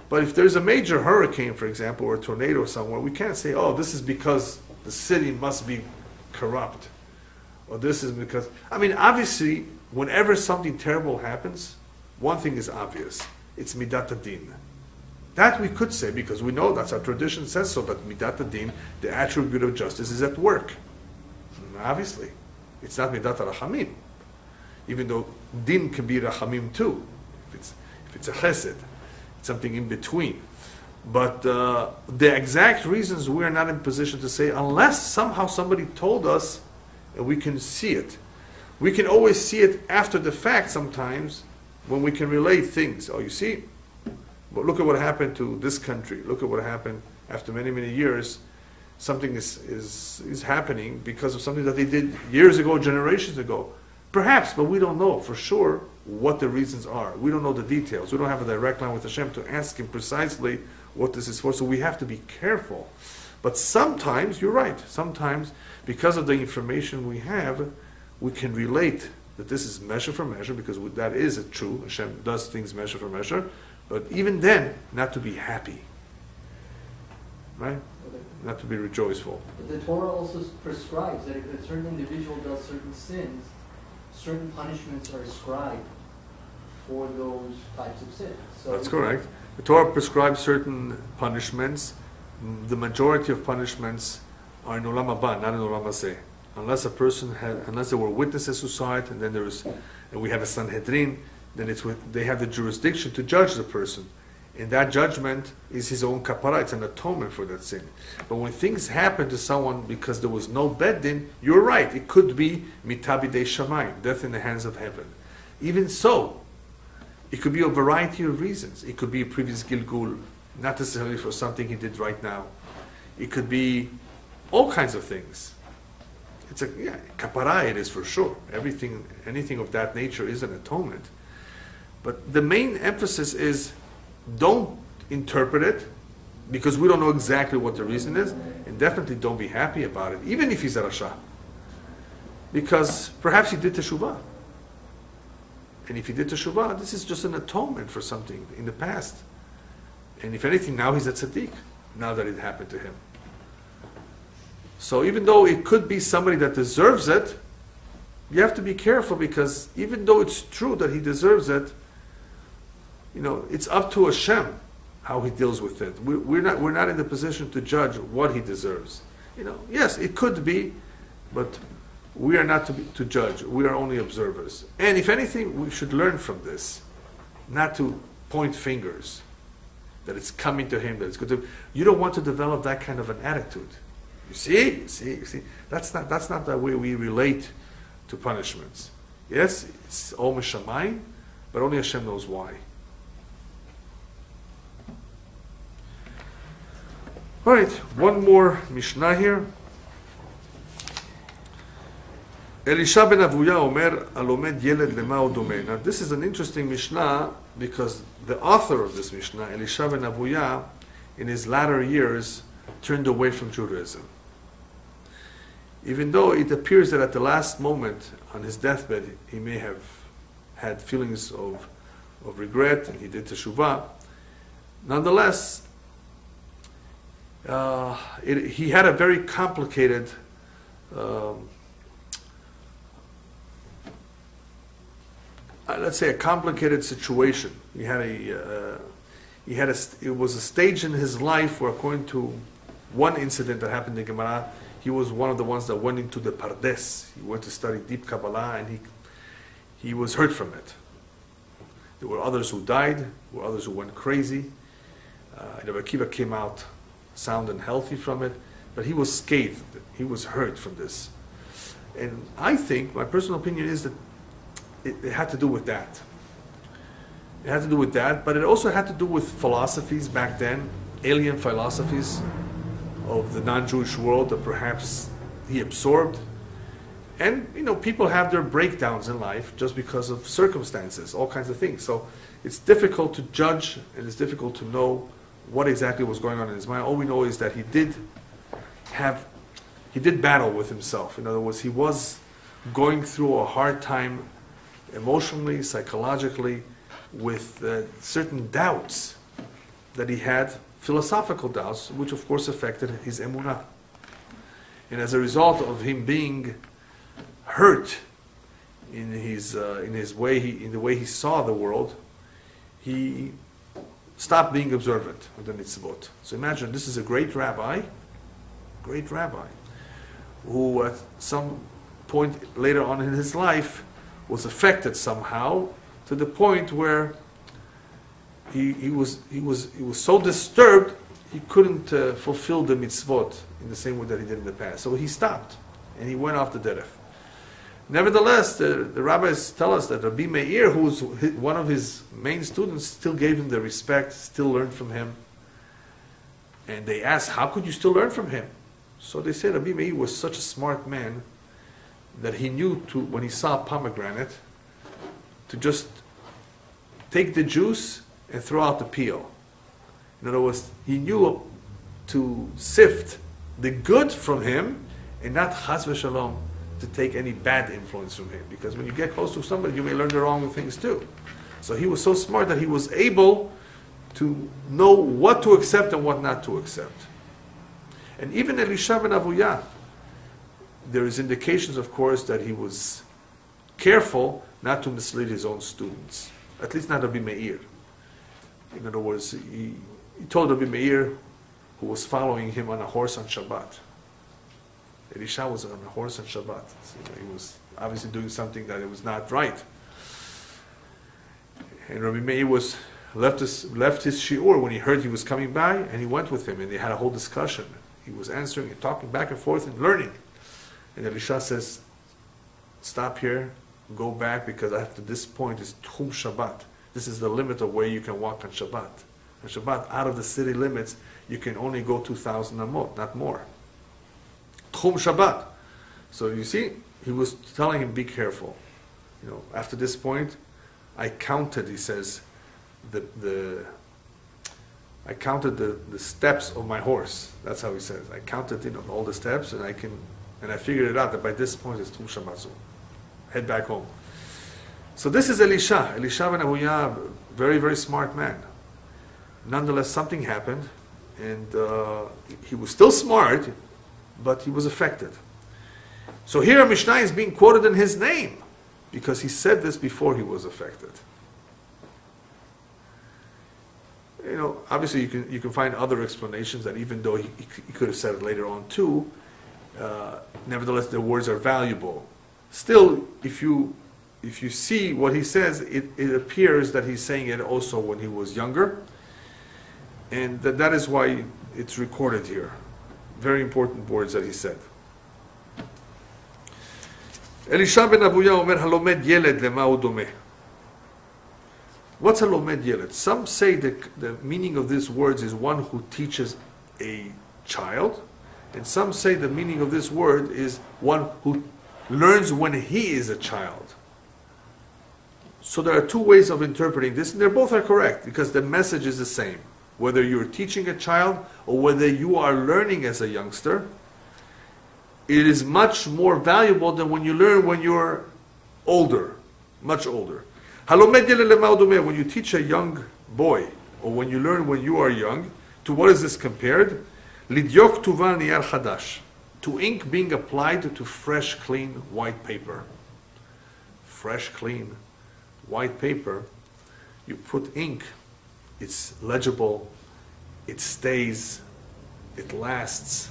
[SPEAKER 1] But if there's a major hurricane, for example, or a tornado somewhere, we can't say, oh, this is because the city must be corrupt. Or this is because... I mean, obviously, whenever something terrible happens, one thing is obvious. It's midat hadin. That we could say, because we know that's our tradition says so, that midat hadin, the attribute of justice, is at work. Obviously. It's not midat rachamim. Even though din can be rachamim too. If it's a chesed. It's something in between. But the exact reasons we are not in position to say, unless somehow somebody told us and we can see it. We can always see it after the fact sometimes, when we can relate things. Oh, you see? But look at what happened to this country. Look at what happened after many, many years. Something is happening because of something that they did years ago, generations ago. Perhaps, but we don't know for sure what the reasons are. We don't know the details. We don't have a direct line with Hashem to ask Him precisely what this is for. So we have to be careful. But sometimes, you're right, sometimes because of the information we have, we can relate that this is measure for measure, because that is true. Hashem does things measure for measure. But even then, not to be happy. Right? Not to be rejoiceful.
[SPEAKER 2] But the Torah also prescribes that if a certain individual does certain sins, certain punishments are ascribed for those types of sins. So
[SPEAKER 1] that's correct. The Torah prescribes certain punishments. The majority of punishments are in Olam Haba, not in Olam Hazeh. Unless there were witnesses who saw it, and then and we have a Sanhedrin, then they have the jurisdiction to judge the person. And that judgment is his own kapara, it's an atonement for that sin. But when things happen to someone because there was no beddin, you're right, it could be mitabidei shamayim, death in the hands of heaven. Even so, it could be a variety of reasons. It could be a previous gilgul, not necessarily for something he did right now. It could be all kinds of things. It's kapara it is for sure. Anything of that nature is an atonement. But the main emphasis is, don't interpret it, because we don't know exactly what the reason is, and definitely don't be happy about it, even if he's a rasha. Because perhaps he did teshuvah. And if he did teshuvah, this is just an atonement for something in the past. And if anything, now he's a tzaddik, now that it happened to him. So even though it could be somebody that deserves it, you have to be careful, because even though it's true that he deserves it, it's up to Hashem how he deals with it. We're not in the position to judge what he deserves. Yes, it could be, but we are not to judge. We are only observers. And if anything, we should learn from this, not to point fingers, that it's coming to him, that it's good to. You don't want to develop that kind of an attitude. You see. That's not the way we relate to punishments. Yes, it's Om Shamayim, but only Hashem knows why. All right, one more Mishnah here. Elisha ben Avuya Omer Alomed Yeled Lema Odome. Now this is an interesting Mishnah, because the author of this Mishnah, Elisha ben Avuya, in his latter years, turned away from Judaism. Even though it appears that at the last moment, on his deathbed, he may have had feelings of regret, and he did teshuvah. Nonetheless, he had a very complicated let's say a complicated situation. It was a stage in his life where, according to one incident that happened in Gemara, he was one of the ones that went into the Pardes. He went to study deep Kabbalah, and he was hurt from it. There were others who died, there were others who went crazy. Rabbi Akiva came out sound and healthy from it, but he was scathed, he was hurt from this. And I think, my personal opinion is that it had to do with that. It had to do with that, but it also had to do with philosophies back then, alien philosophies of the non-Jewish world that perhaps he absorbed. And, people have their breakdowns in life just because of circumstances, all kinds of things. So it's difficult to judge, and it's difficult to know what exactly was going on in his mind. All we know is that he did battle with himself. In other words, he was going through a hard time emotionally, psychologically, with certain doubts that he had, philosophical doubts, which of course affected his emunah. And as a result of him being hurt in the way he saw the world, he stopped being observant of the mitzvot. So imagine, this is a great rabbi, who at some point later on in his life was affected somehow to the point where he was so disturbed he couldn't fulfill the mitzvot in the same way that he did in the past. So he stopped and he went off the derech. Nevertheless, the rabbis tell us that Rabbi Meir, who was one of his main students, still gave him the respect, still learned from him. And they asked, how could you still learn from him? So they said Rabbi Meir was such a smart man that he knew when he saw a pomegranate, to just take the juice and throw out the peel. In other words, he knew to sift the good from him and not chas v'shalom to take any bad influence from him. Because when you get close to somebody, you may learn the wrong things too. So he was so smart that he was able to know what to accept and what not to accept. And even Elisha ben Avuya, there is indications, of course, that he was careful not to mislead his own students. At least not Rabbi Meir. In other words, he told Rabbi Meir, who was following him on a horse on Shabbat. Elisha was on a horse on Shabbat. So he was obviously doing something that it was not right. And Rabbi Meir left his shiur when he heard he was coming by, and he went with him, and they had a whole discussion. He was answering and talking back and forth and learning. And Elisha says, stop here, go back, because after this point is Tchum Shabbat. This is the limit of where you can walk on Shabbat. On Shabbat, out of the city limits, you can only go 2,000 amot, not more. Tchum Shabbat. So you see, he was telling him, be careful. After this point, I counted, he says, I counted the steps of my horse. That's how he says. I counted, all the steps, and I figured it out that by this point it's Tchum Shabbat. So head back home. So this is Elisha ben Avuya, very, very smart man. Nonetheless, something happened, and he was still smart, but he was affected. So here a Mishnah is being quoted in his name, because he said this before he was affected. Obviously you can find other explanations that even though he could have said it later on too, nevertheless the words are valuable. Still, if you see what he says, it appears that he's saying it also when he was younger, and that is why it's recorded here. Very important words that he said. Elisha ben Avuya omer halomed yeled lema hu domeh. What's halomed yeled? Some say that the meaning of these words is one who teaches a child, and some say the meaning of this word is one who learns when he is a child. So there are two ways of interpreting this, and they both are correct, because the message is the same. Whether you're teaching a child or whether you are learning as a youngster, it is much more valuable than when you learn when you're older, much older. When you teach a young boy, or when you learn when you are young, to what is this compared? Lidyok tuval niyar chadash, to ink being applied to fresh, clean, white paper. Fresh, clean, white paper, you put ink, it's legible, it stays, it lasts.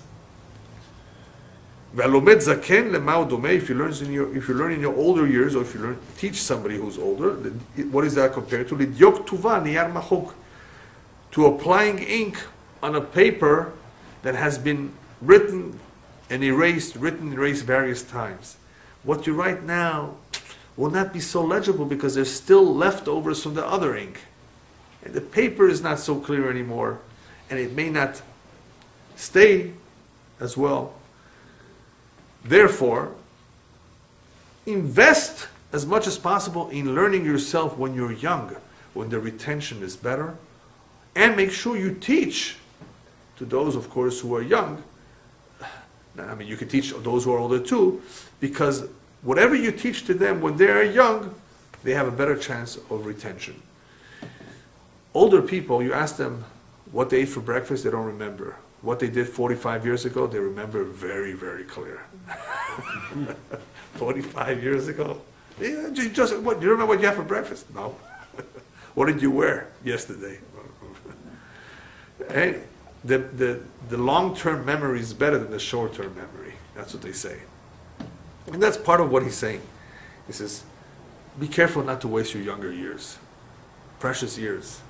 [SPEAKER 1] V'alomed zaken lemao domeh. If you learn in your older years, or if you teach somebody who's older, what is that compared to? Lidyok tuva niyar mahuk, to applying ink on a paper that has been written and erased various times. What you write now will not be so legible because there's still leftovers from the other ink. And the paper is not so clear anymore, and it may not stay as well. Therefore, invest as much as possible in learning yourself when you're young, when the retention is better, and make sure you teach to those, of course, who are young. I mean, you can teach those who are older too, because whatever you teach to them when they are young, they have a better chance of retention. Older people, you ask them what they ate for breakfast, they don't remember. What they did 45 years ago, they remember very, very clear. 45 years ago? Yeah, do you remember what you had for breakfast? No. What did you wear yesterday? Hey, the long-term memory is better than the short-term memory. That's what they say. And that's part of what he's saying. He says, be careful not to waste your younger years. Precious years.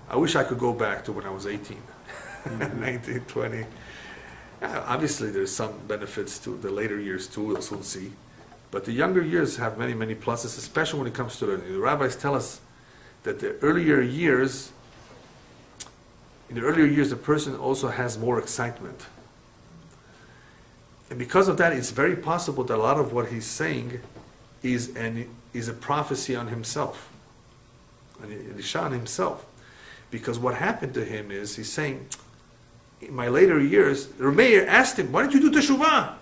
[SPEAKER 1] I wish I could go back to when I was 18, 19, 20. Obviously, there's some benefits to the later years too, we'll soon see. But the younger years have many, many pluses, especially when it comes to learning. The rabbis tell us that in the earlier years, the person also has more excitement. And because of that, it's very possible that a lot of what he's saying is a prophecy on himself, on Elisha on himself. Because what happened to him is, he's saying, in my later years, Rabbi asked him, why don't you do teshuvah?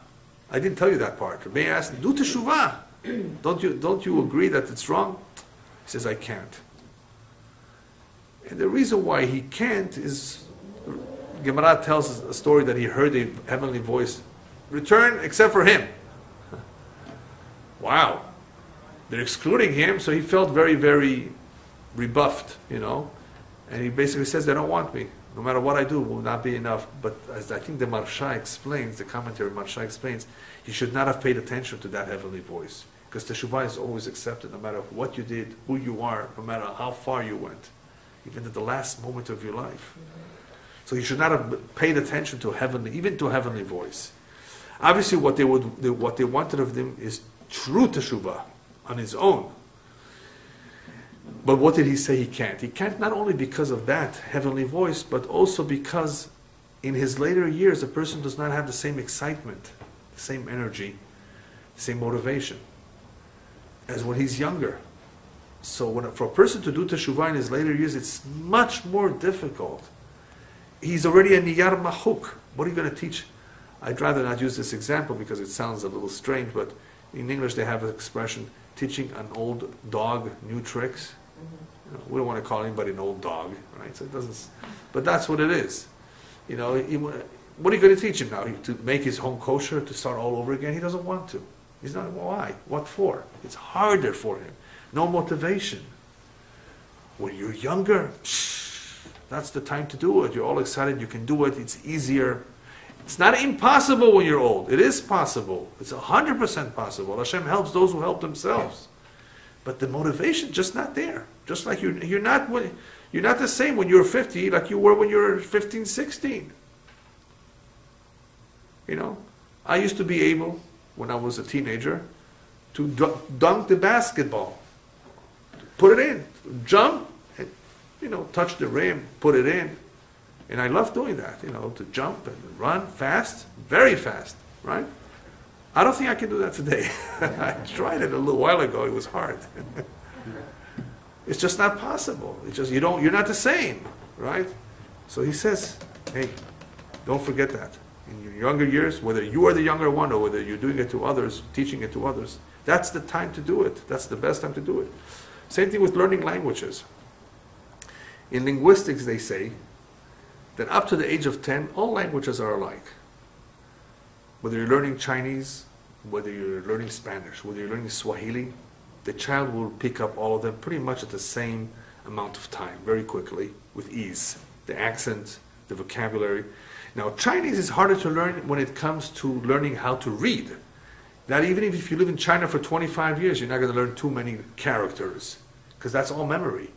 [SPEAKER 1] I didn't tell you that part. Rabbi asked him, do teshuvah. Don't you agree that it's wrong? He says, I can't. And the reason why he can't is, Gemara tells us a story that he heard a heavenly voice, return except for him. Wow. They're excluding him, so he felt very, very rebuffed, And he basically says, they don't want me. No matter what I do, it will not be enough. But as I think the Marsha explains, the commentary Marsha explains, he should not have paid attention to that heavenly voice. Because teshuvah is always accepted, no matter what you did, who you are, no matter how far you went, even at the last moment of your life. So he should not have paid attention to even to a heavenly voice. Obviously, what they wanted of him is true teshuvah on his own. But what did he say he can't? He can't not only because of that heavenly voice, but also because in his later years, a person does not have the same excitement, the same energy, the same motivation as when he's younger. So for a person to do teshuvah in his later years, it's much more difficult. He's already a niyar mahuk. What are you going to teach? I'd rather not use this example because it sounds a little strange, but in English they have an expression, teaching an old dog new tricks. We don't want to call anybody an old dog, right? So it doesn't. But that's what it is. What are you going to teach him now? To make his home kosher, to start all over again? He doesn't want to. He's not. Why? What for? It's harder for him. No motivation. When you're younger, that's the time to do it. You're all excited. You can do it. It's easier. It's not impossible when you're old. It is possible. It's 100% possible. Hashem helps those who help themselves. But the motivation just not there. Just like you're not the same when you're 50 like you were when you were 15, 16. I used to be able, when I was a teenager, to dunk the basketball. Put it in. Jump, and, touch the rim, put it in. And I love doing that, to jump and run fast, very fast, right? I don't think I can do that today. I tried it a little while ago. It was hard. It's just not possible. It's just you're not the same, right? So he says, hey, don't forget that. In your younger years, whether you are the younger one or whether you're doing it to others, teaching it to others, that's the time to do it. That's the best time to do it. Same thing with learning languages. In linguistics, they say that up to the age of 10, all languages are alike. Whether you're learning Chinese, whether you're learning Spanish, whether you're learning Swahili, the child will pick up all of them pretty much at the same amount of time, very quickly, with ease. The accent, the vocabulary. Now, Chinese is harder to learn when it comes to learning how to read. That even if you live in China for 25 years, you're not going to learn too many characters, because that's all memory.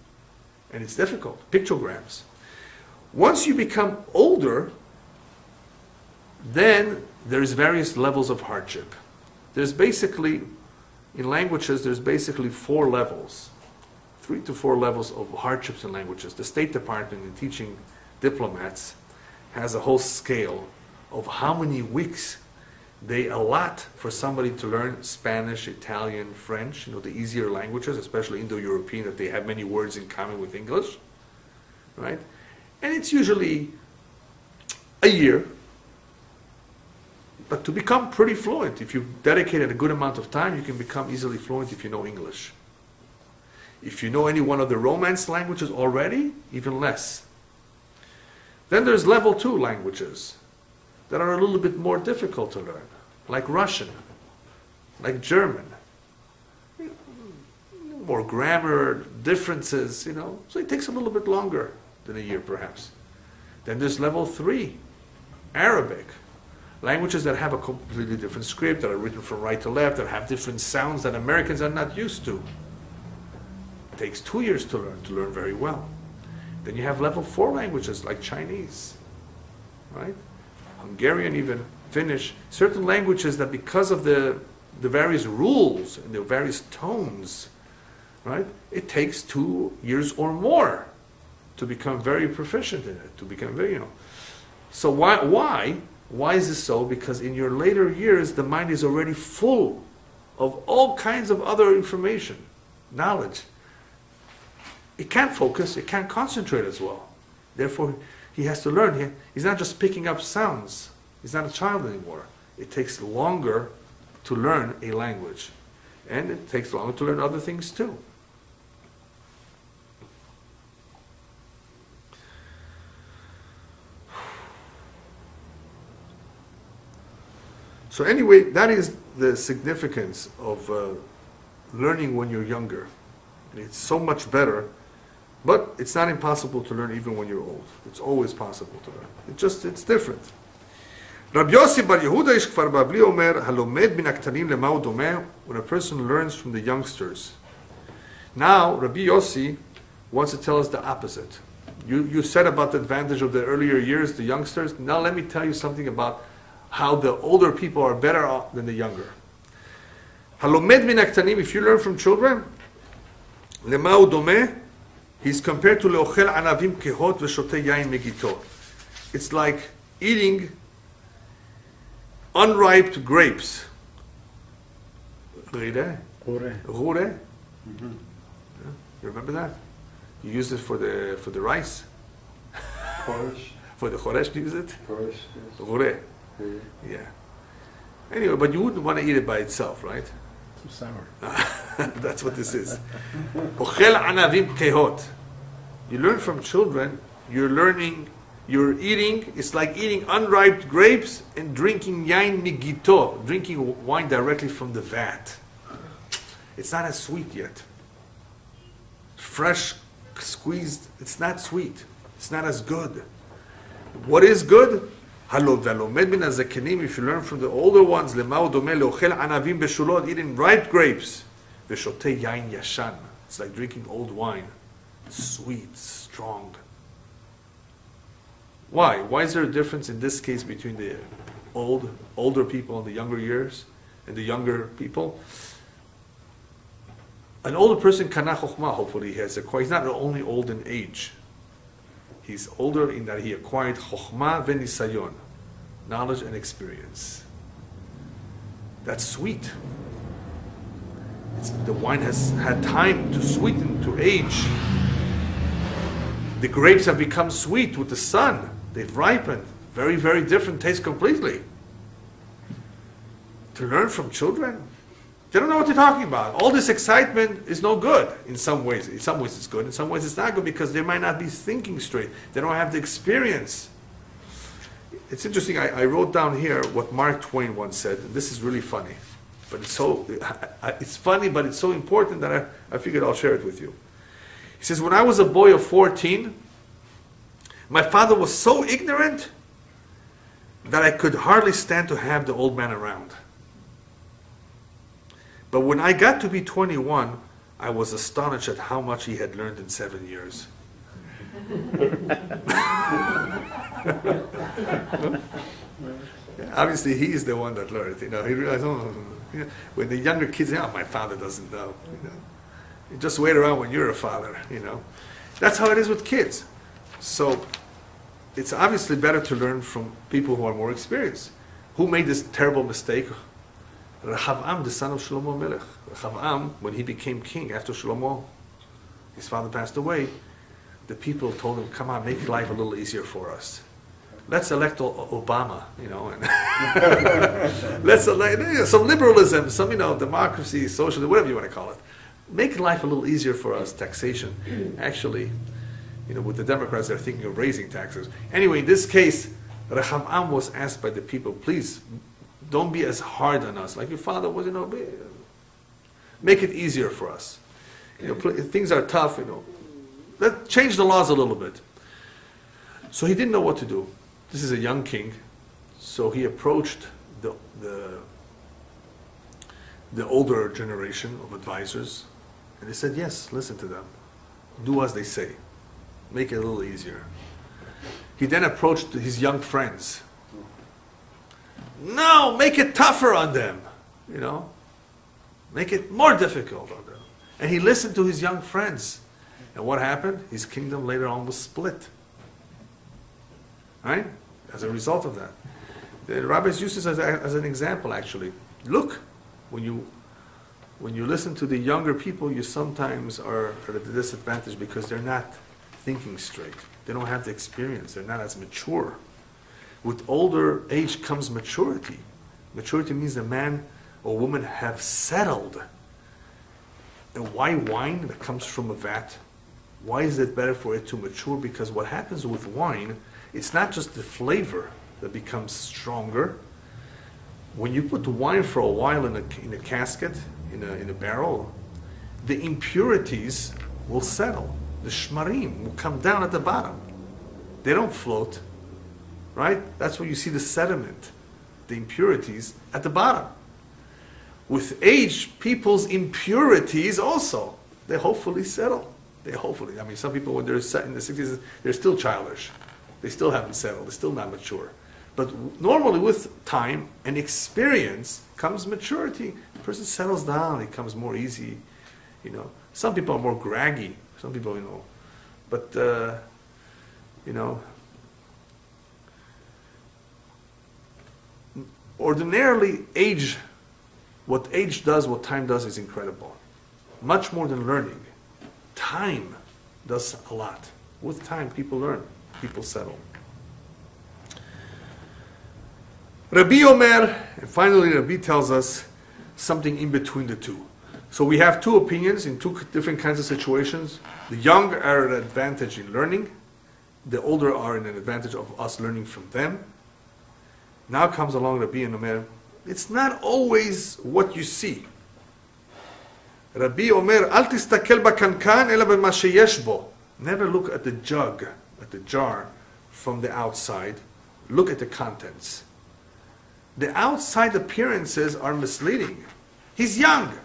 [SPEAKER 1] And it's difficult. Pictograms. Once you become older, then there's various levels of hardship. There's basically, in languages, there's basically 4 levels. 3 to 4 levels of hardships in languages. The State Department, in teaching diplomats, has a whole scale of how many weeks they allot for somebody to learn Spanish, Italian, French, the easier languages, especially Indo-European, that they have many words in common with English, right? And it's usually a year. But to become pretty fluent, if you dedicate a good amount of time, you can become easily fluent if you know English. If you know any one of the Romance languages already, even less. Then there's level 2 languages that are a little bit more difficult to learn, like Russian, like German. More grammar differences, so it takes a little bit longer than a year perhaps. Then there's level 3, Arabic. Languages that have a completely different script, that are written from right to left, that have different sounds that Americans are not used to. It takes 2 years to learn very well. Then you have level 4 languages like Chinese, right? Hungarian, even Finnish. Certain languages that, because of the various rules and the various tones, right? It takes 2 years or more to become very proficient in it, to become very, So why? Why is this so? Because in your later years, the mind is already full of all kinds of other information, knowledge. It can't focus, it can't concentrate as well. Therefore, he has to learn. He's not just picking up sounds. He's not a child anymore. It takes longer to learn a language. And it takes longer to learn other things too. So anyway, that is the significance of learning when you're younger. It's so much better, but it's not impossible to learn even when you're old. It's always possible to learn. It's different. Rabbi Yossi bar Yehuda ish kfar bavli omer, halomed min aktanim lemau domeh, when a person learns from the youngsters. Now, Rabbi Yossi wants to tell us the opposite. You said about the advantage of the earlier years, the youngsters. Now let me tell you something about how the older people are better off than the younger. Halomed min aktanim, if you learn from children, lemau domeh, he's compared to leochel anavim kehot v'shoteh yain megito. It's like eating unripe grapes. Rire? Rure? You remember that? You use it for the rice?
[SPEAKER 3] Choresh.
[SPEAKER 1] For the choresh, you use it?
[SPEAKER 3] Choresh, yes.
[SPEAKER 1] Rure. Yeah. Anyway, but you wouldn't want to eat it by itself, right?
[SPEAKER 3] Too sour.
[SPEAKER 1] That's what this is. Ochel anavim kehot. You learn from children, you're eating, it's like eating unripe grapes and drinking yain migito, drinking wine directly from the vat. It's not as sweet yet. Fresh, squeezed, it's not sweet. It's not as good. What is good? If you learn from the older ones, eating ripe grapes, it's like drinking old wine, sweet, strong. Why? Why is there a difference in this case between the older people in the younger years and the younger people? An older person kana chokhmah, hopefully he has acquired. He's not only old in age. He's older in that he acquired chokhmah v'nisayon, knowledge and experience. That's sweet. The wine has had time to sweeten, to age. The grapes have become sweet with the sun. They've ripened. Very, very different taste completely. To learn from children, they don't know what they're talking about. All this excitement is no good in some ways. In some ways it's good, in some ways it's not good because they might not be thinking straight. They don't have the experience. It's interesting, I wrote down here what Mark Twain once said, and this is really funny. But it's funny, but it's so important that I figured I'll share it with you. He says, when I was a boy of 14, My father was so ignorant that I could hardly stand to have the old man around. But when I got to be 21, I was astonished at how much he had learned in 7 years. Obviously, he's the one that learned. He realized, when the younger kids, my father doesn't know. You just wait around when you're a father. That's how it is with kids. So it's obviously better to learn from people who are more experienced. Who made this terrible mistake? Rehavam, the son of Shlomo Melech. Rehavam, when he became king after Shlomo, his father passed away, the people told him, come on, make life a little easier for us. Let's elect Obama, and let's elect some liberalism, some, democracy, socialism, whatever you want to call it. Make life a little easier for us, taxation. Actually, with the Democrats, they're thinking of raising taxes. Anyway, in this case, Rehavam was asked by the people, please, don't be as hard on us like your father was, make it easier for us. Things are tough, Let's change the laws a little bit. So he didn't know what to do. This is a young king, so he approached the older generation of advisors, and they said, yes, listen to them. Do as they say. Make it a little easier. He then approached his young friends. No, make it tougher on them. Make it more difficult on them. And he listened to his young friends. And what happened? His kingdom later on was split. Right? As a result of that. The rabbis use this as an example, actually. Look, when you listen to the younger people, you sometimes are at a disadvantage because they're not thinking straight. They don't have the experience. They're not as mature. With older age comes maturity. Maturity means a man or woman have settled. And why wine that comes from a vat? Why is it better for it to mature? Because what happens with wine, it's not just the flavor that becomes stronger. When you put wine for a while in a casket, in a barrel, the impurities will settle. The shmarim will come down at the bottom. They don't float. Right? That's where you see the sediment, the impurities at the bottom. With age, people's impurities also, they hopefully settle. Some people when they're set in the 60s, they're still childish. They still haven't settled. They're still not mature. But normally with time and experience comes maturity. The person settles down. It becomes more easy. Some people are more graggy. Some people, but, ordinarily, what age does, what time does is incredible. Much more than learning. Time does a lot. With time, people learn. People settle. Rabbi Omer, and finally Rabbi tells us something in between the two. So we have two opinions in two different kinds of situations. The young are at an advantage in learning. The older are in an advantage of us learning from them. Now comes along Rabbi and Omer. It's not always what you see. Rabbi Omer, Al tistakel bakankan ela b'ma sheyesh bo. Never look at the jug, at the jar, from the outside. Look at the contents. The outside appearances are misleading. He's young.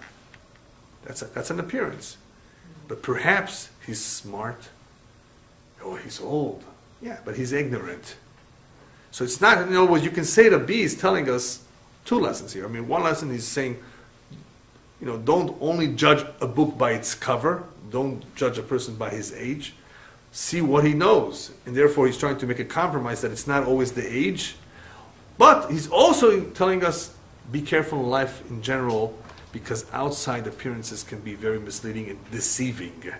[SPEAKER 1] That's an appearance. But perhaps he's smart. Or he's old. Yeah, but he's ignorant. So it's not, in other words, you can say Rabbi is telling us two lessons here. One lesson is saying, don't only judge a book by its cover. Don't judge a person by his age. See what he knows. And therefore he's trying to make a compromise that it's not always the age. But he's also telling us, be careful in life in general, because outside appearances can be very misleading and deceiving.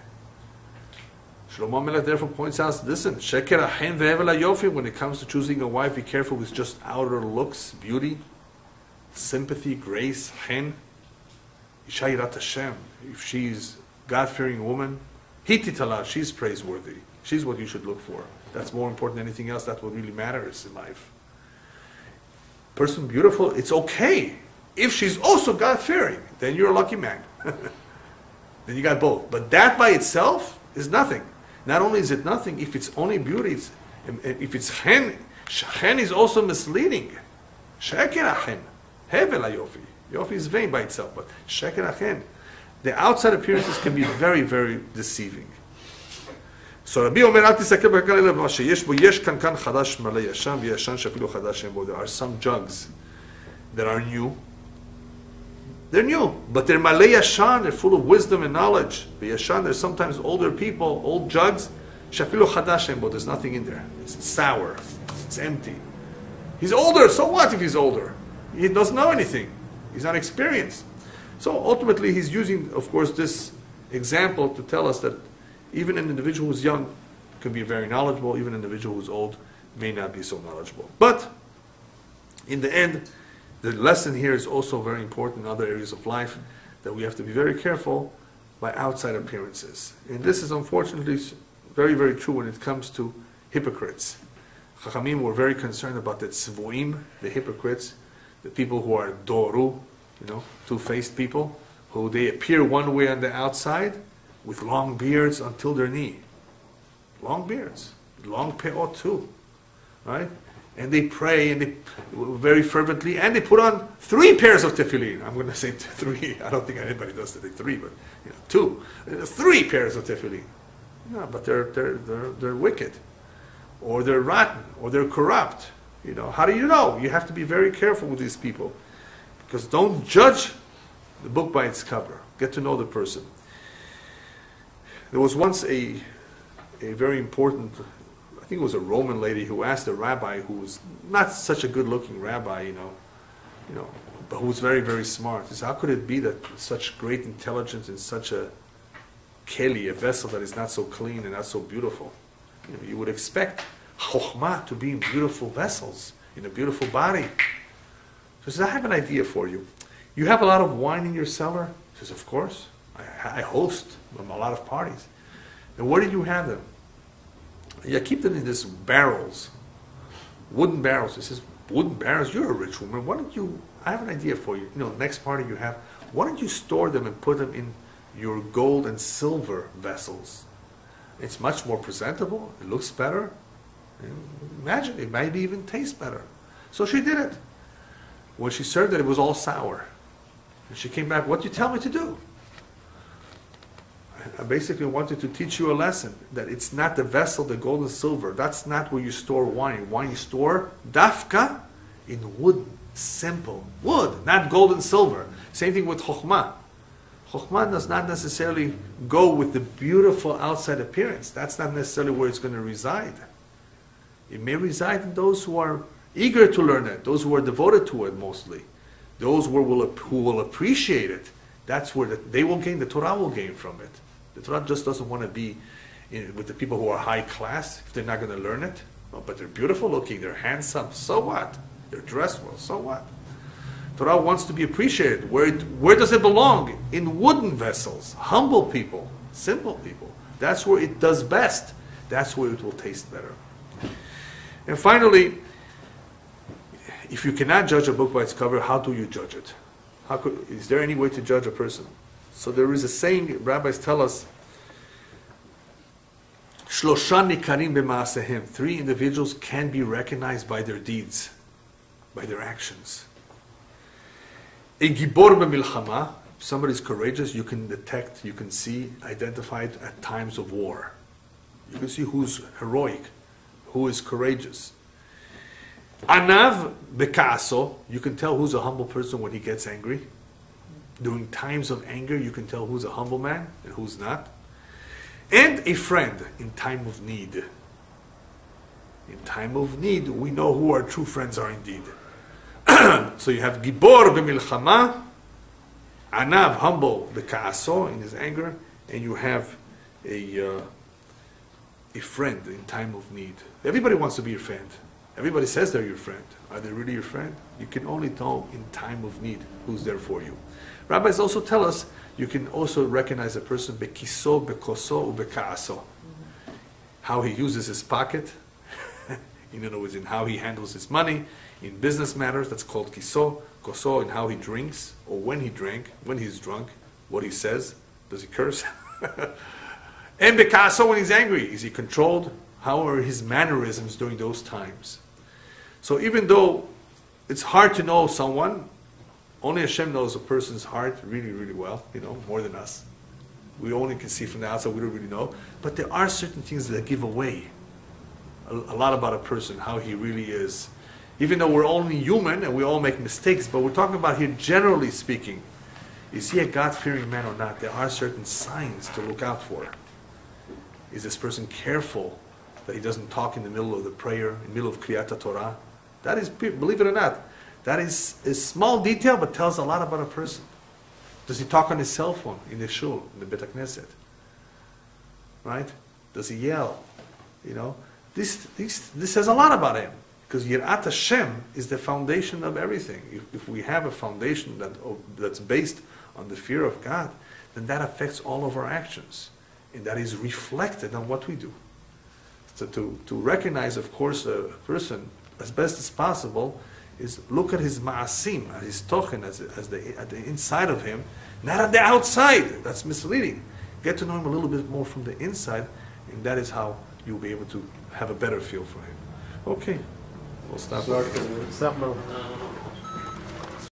[SPEAKER 1] Shlomo Melech therefore points out, listen, sheker achen ve'evel hayofi, when it comes to choosing a wife, be careful with just outer looks, beauty, sympathy, grace, chen. Isha yirat Hashem, if she's God-fearing woman, hititala, she's praiseworthy. She's what you should look for. That's more important than anything else. That's what really matters in life. Person beautiful, it's okay. If she's also God-fearing, then you're a lucky man. Then you got both. But that by itself is nothing. Not only is it nothing, if it's only beauty, And if it's chen, chen is also misleading. Sheker achen, hevel hayofi. Yofi is vain by itself, but sheker achen. The outside appearances can be very, very deceiving. So Rabbi Omer, אל תסתכל בקל אלא במה שיש בו, יש כאן חדש מלא ישן, וישן שאפילו חדש אין בו. There are some jugs that are new. They're new, but they're malei yashan, they're full of wisdom and knowledge. Yashan, there's sometimes older people, old jugs, shafilu chadash but there's nothing in there. It's sour, it's empty. He's older, so what if he's older? He doesn't know anything. He's not experienced. So ultimately he's using, of course, this example to tell us that even an individual who's young can be very knowledgeable, even an individual who's old may not be so knowledgeable. But in the end, the lesson here is also very important in other areas of life, that we have to be very careful by outside appearances. And this is unfortunately very, very true when it comes to hypocrites. Chachamim were very concerned about the tzvuim, the hypocrites, the people who are doru, two-faced people, who they appear one way on the outside with long beards until their knee. Long beards, long peot too, right? And they pray and they very fervently, and they put on 3 pairs of tefillin. I'm going to say 3. I don't think anybody does say 3, but 2, 3 pairs of tefillin. No, but they're wicked, or they're rotten, or they're corrupt. How do you know? You have to be very careful with these people, because don't judge the book by its cover. Get to know the person. There was once a very important, I think it was a Roman lady, who asked a rabbi who was not such a good-looking rabbi, but who was very, very smart. He said, how could it be that such great intelligence in such a keli, a vessel that is not so clean and not so beautiful? You would expect chokhmah to be in beautiful vessels, in a beautiful body. So he says, I have an idea for you. You have a lot of wine in your cellar? He says, of course. I host a lot of parties. And where do you have them? You keep them in these barrels, wooden barrels. He says, wooden barrels? You're a rich woman. Why don't you, I have an idea for you. Next party you have, why don't you store them and put them in your gold and silver vessels? It's much more presentable. It looks better. And imagine, it might even taste better. So she did it. When she served it, it was all sour. And she came back, what do you tell me to do? I basically wanted to teach you a lesson, that it's not the vessel, the gold and silver. That's not where you store wine. Wine you store dafka in wood, simple wood, not gold and silver. Same thing with chokhmah. Chokhmah does not necessarily go with the beautiful outside appearance. That's not necessarily where it's going to reside. It may reside in those who are eager to learn it, those who are devoted to it mostly, those who will appreciate it. That's where they will gain, the Torah will gain from it. The Torah just doesn't want to be with the people who are high class if they're not going to learn it. Oh, but they're beautiful looking, they're handsome, so what? They're dressed well, so what? Torah wants to be appreciated. Where does it belong? In wooden vessels, humble people, simple people. That's where it does best. That's where it will taste better. And finally, if you cannot judge a book by its cover, how do you judge it? Is there any way to judge a person? So there is a saying, rabbis tell us, Shlosha nikarim b'ma'asehem. 3 individuals can be recognized by their deeds, by their actions. A gibor b'milchama, somebody is courageous, you can detect, you can see, identify it at times of war. You can see who's heroic, who is courageous. Anav b'ka'aso, you can tell who's a humble person when he gets angry. During times of anger, you can tell who's a humble man and who's not. And a friend in time of need. In time of need, we know who our true friends are indeed. So you have Gibor b'milchama, Anav, humble, b'ka'aso, in his anger, and you have a friend in time of need. Everybody wants to be your friend. Everybody says they're your friend. Are they really your friend? You can only tell in time of need who's there for you. Rabbis also tell us you can also recognize a person bekiso, bekoso, ubekaaso. How he uses his pocket, in other words, in how he handles his money, in business matters, that's called kiso, koso, in how he drinks, or when he drank, when he's drunk, what he says, does he curse? And bekaaso, when he's angry, is he controlled? How are his mannerisms during those times? So even though it's hard to know someone, only Hashem knows a person's heart really, really well, more than us. We only can see from the outside, we don't really know. But there are certain things that give away a lot about a person, how he really is. Even though we're only human and we all make mistakes, but we're talking about here generally speaking. Is he a God-fearing man or not? There are certain signs to look out for. Is this person careful that he doesn't talk in the middle of the prayer, in the middle of Kriyat Torah? That is, believe it or not, that is a small detail but tells a lot about a person. Does he talk on his cell phone in the shul, in the Bet HaKnesset? Right? Does he yell? This says a lot about him. Because Yirat Hashem is the foundation of everything. If we have a foundation that's based on the fear of God, then that affects all of our actions. And that is reflected on what we do. So to recognize, of course, a person as best as possible is look at his ma'asim, at his tochen, at the inside of him, not at the outside. That's misleading. Get to know him a little bit more from the inside, and that is how you'll be able to have a better feel for him. Okay. We'll stop.
[SPEAKER 3] Stop.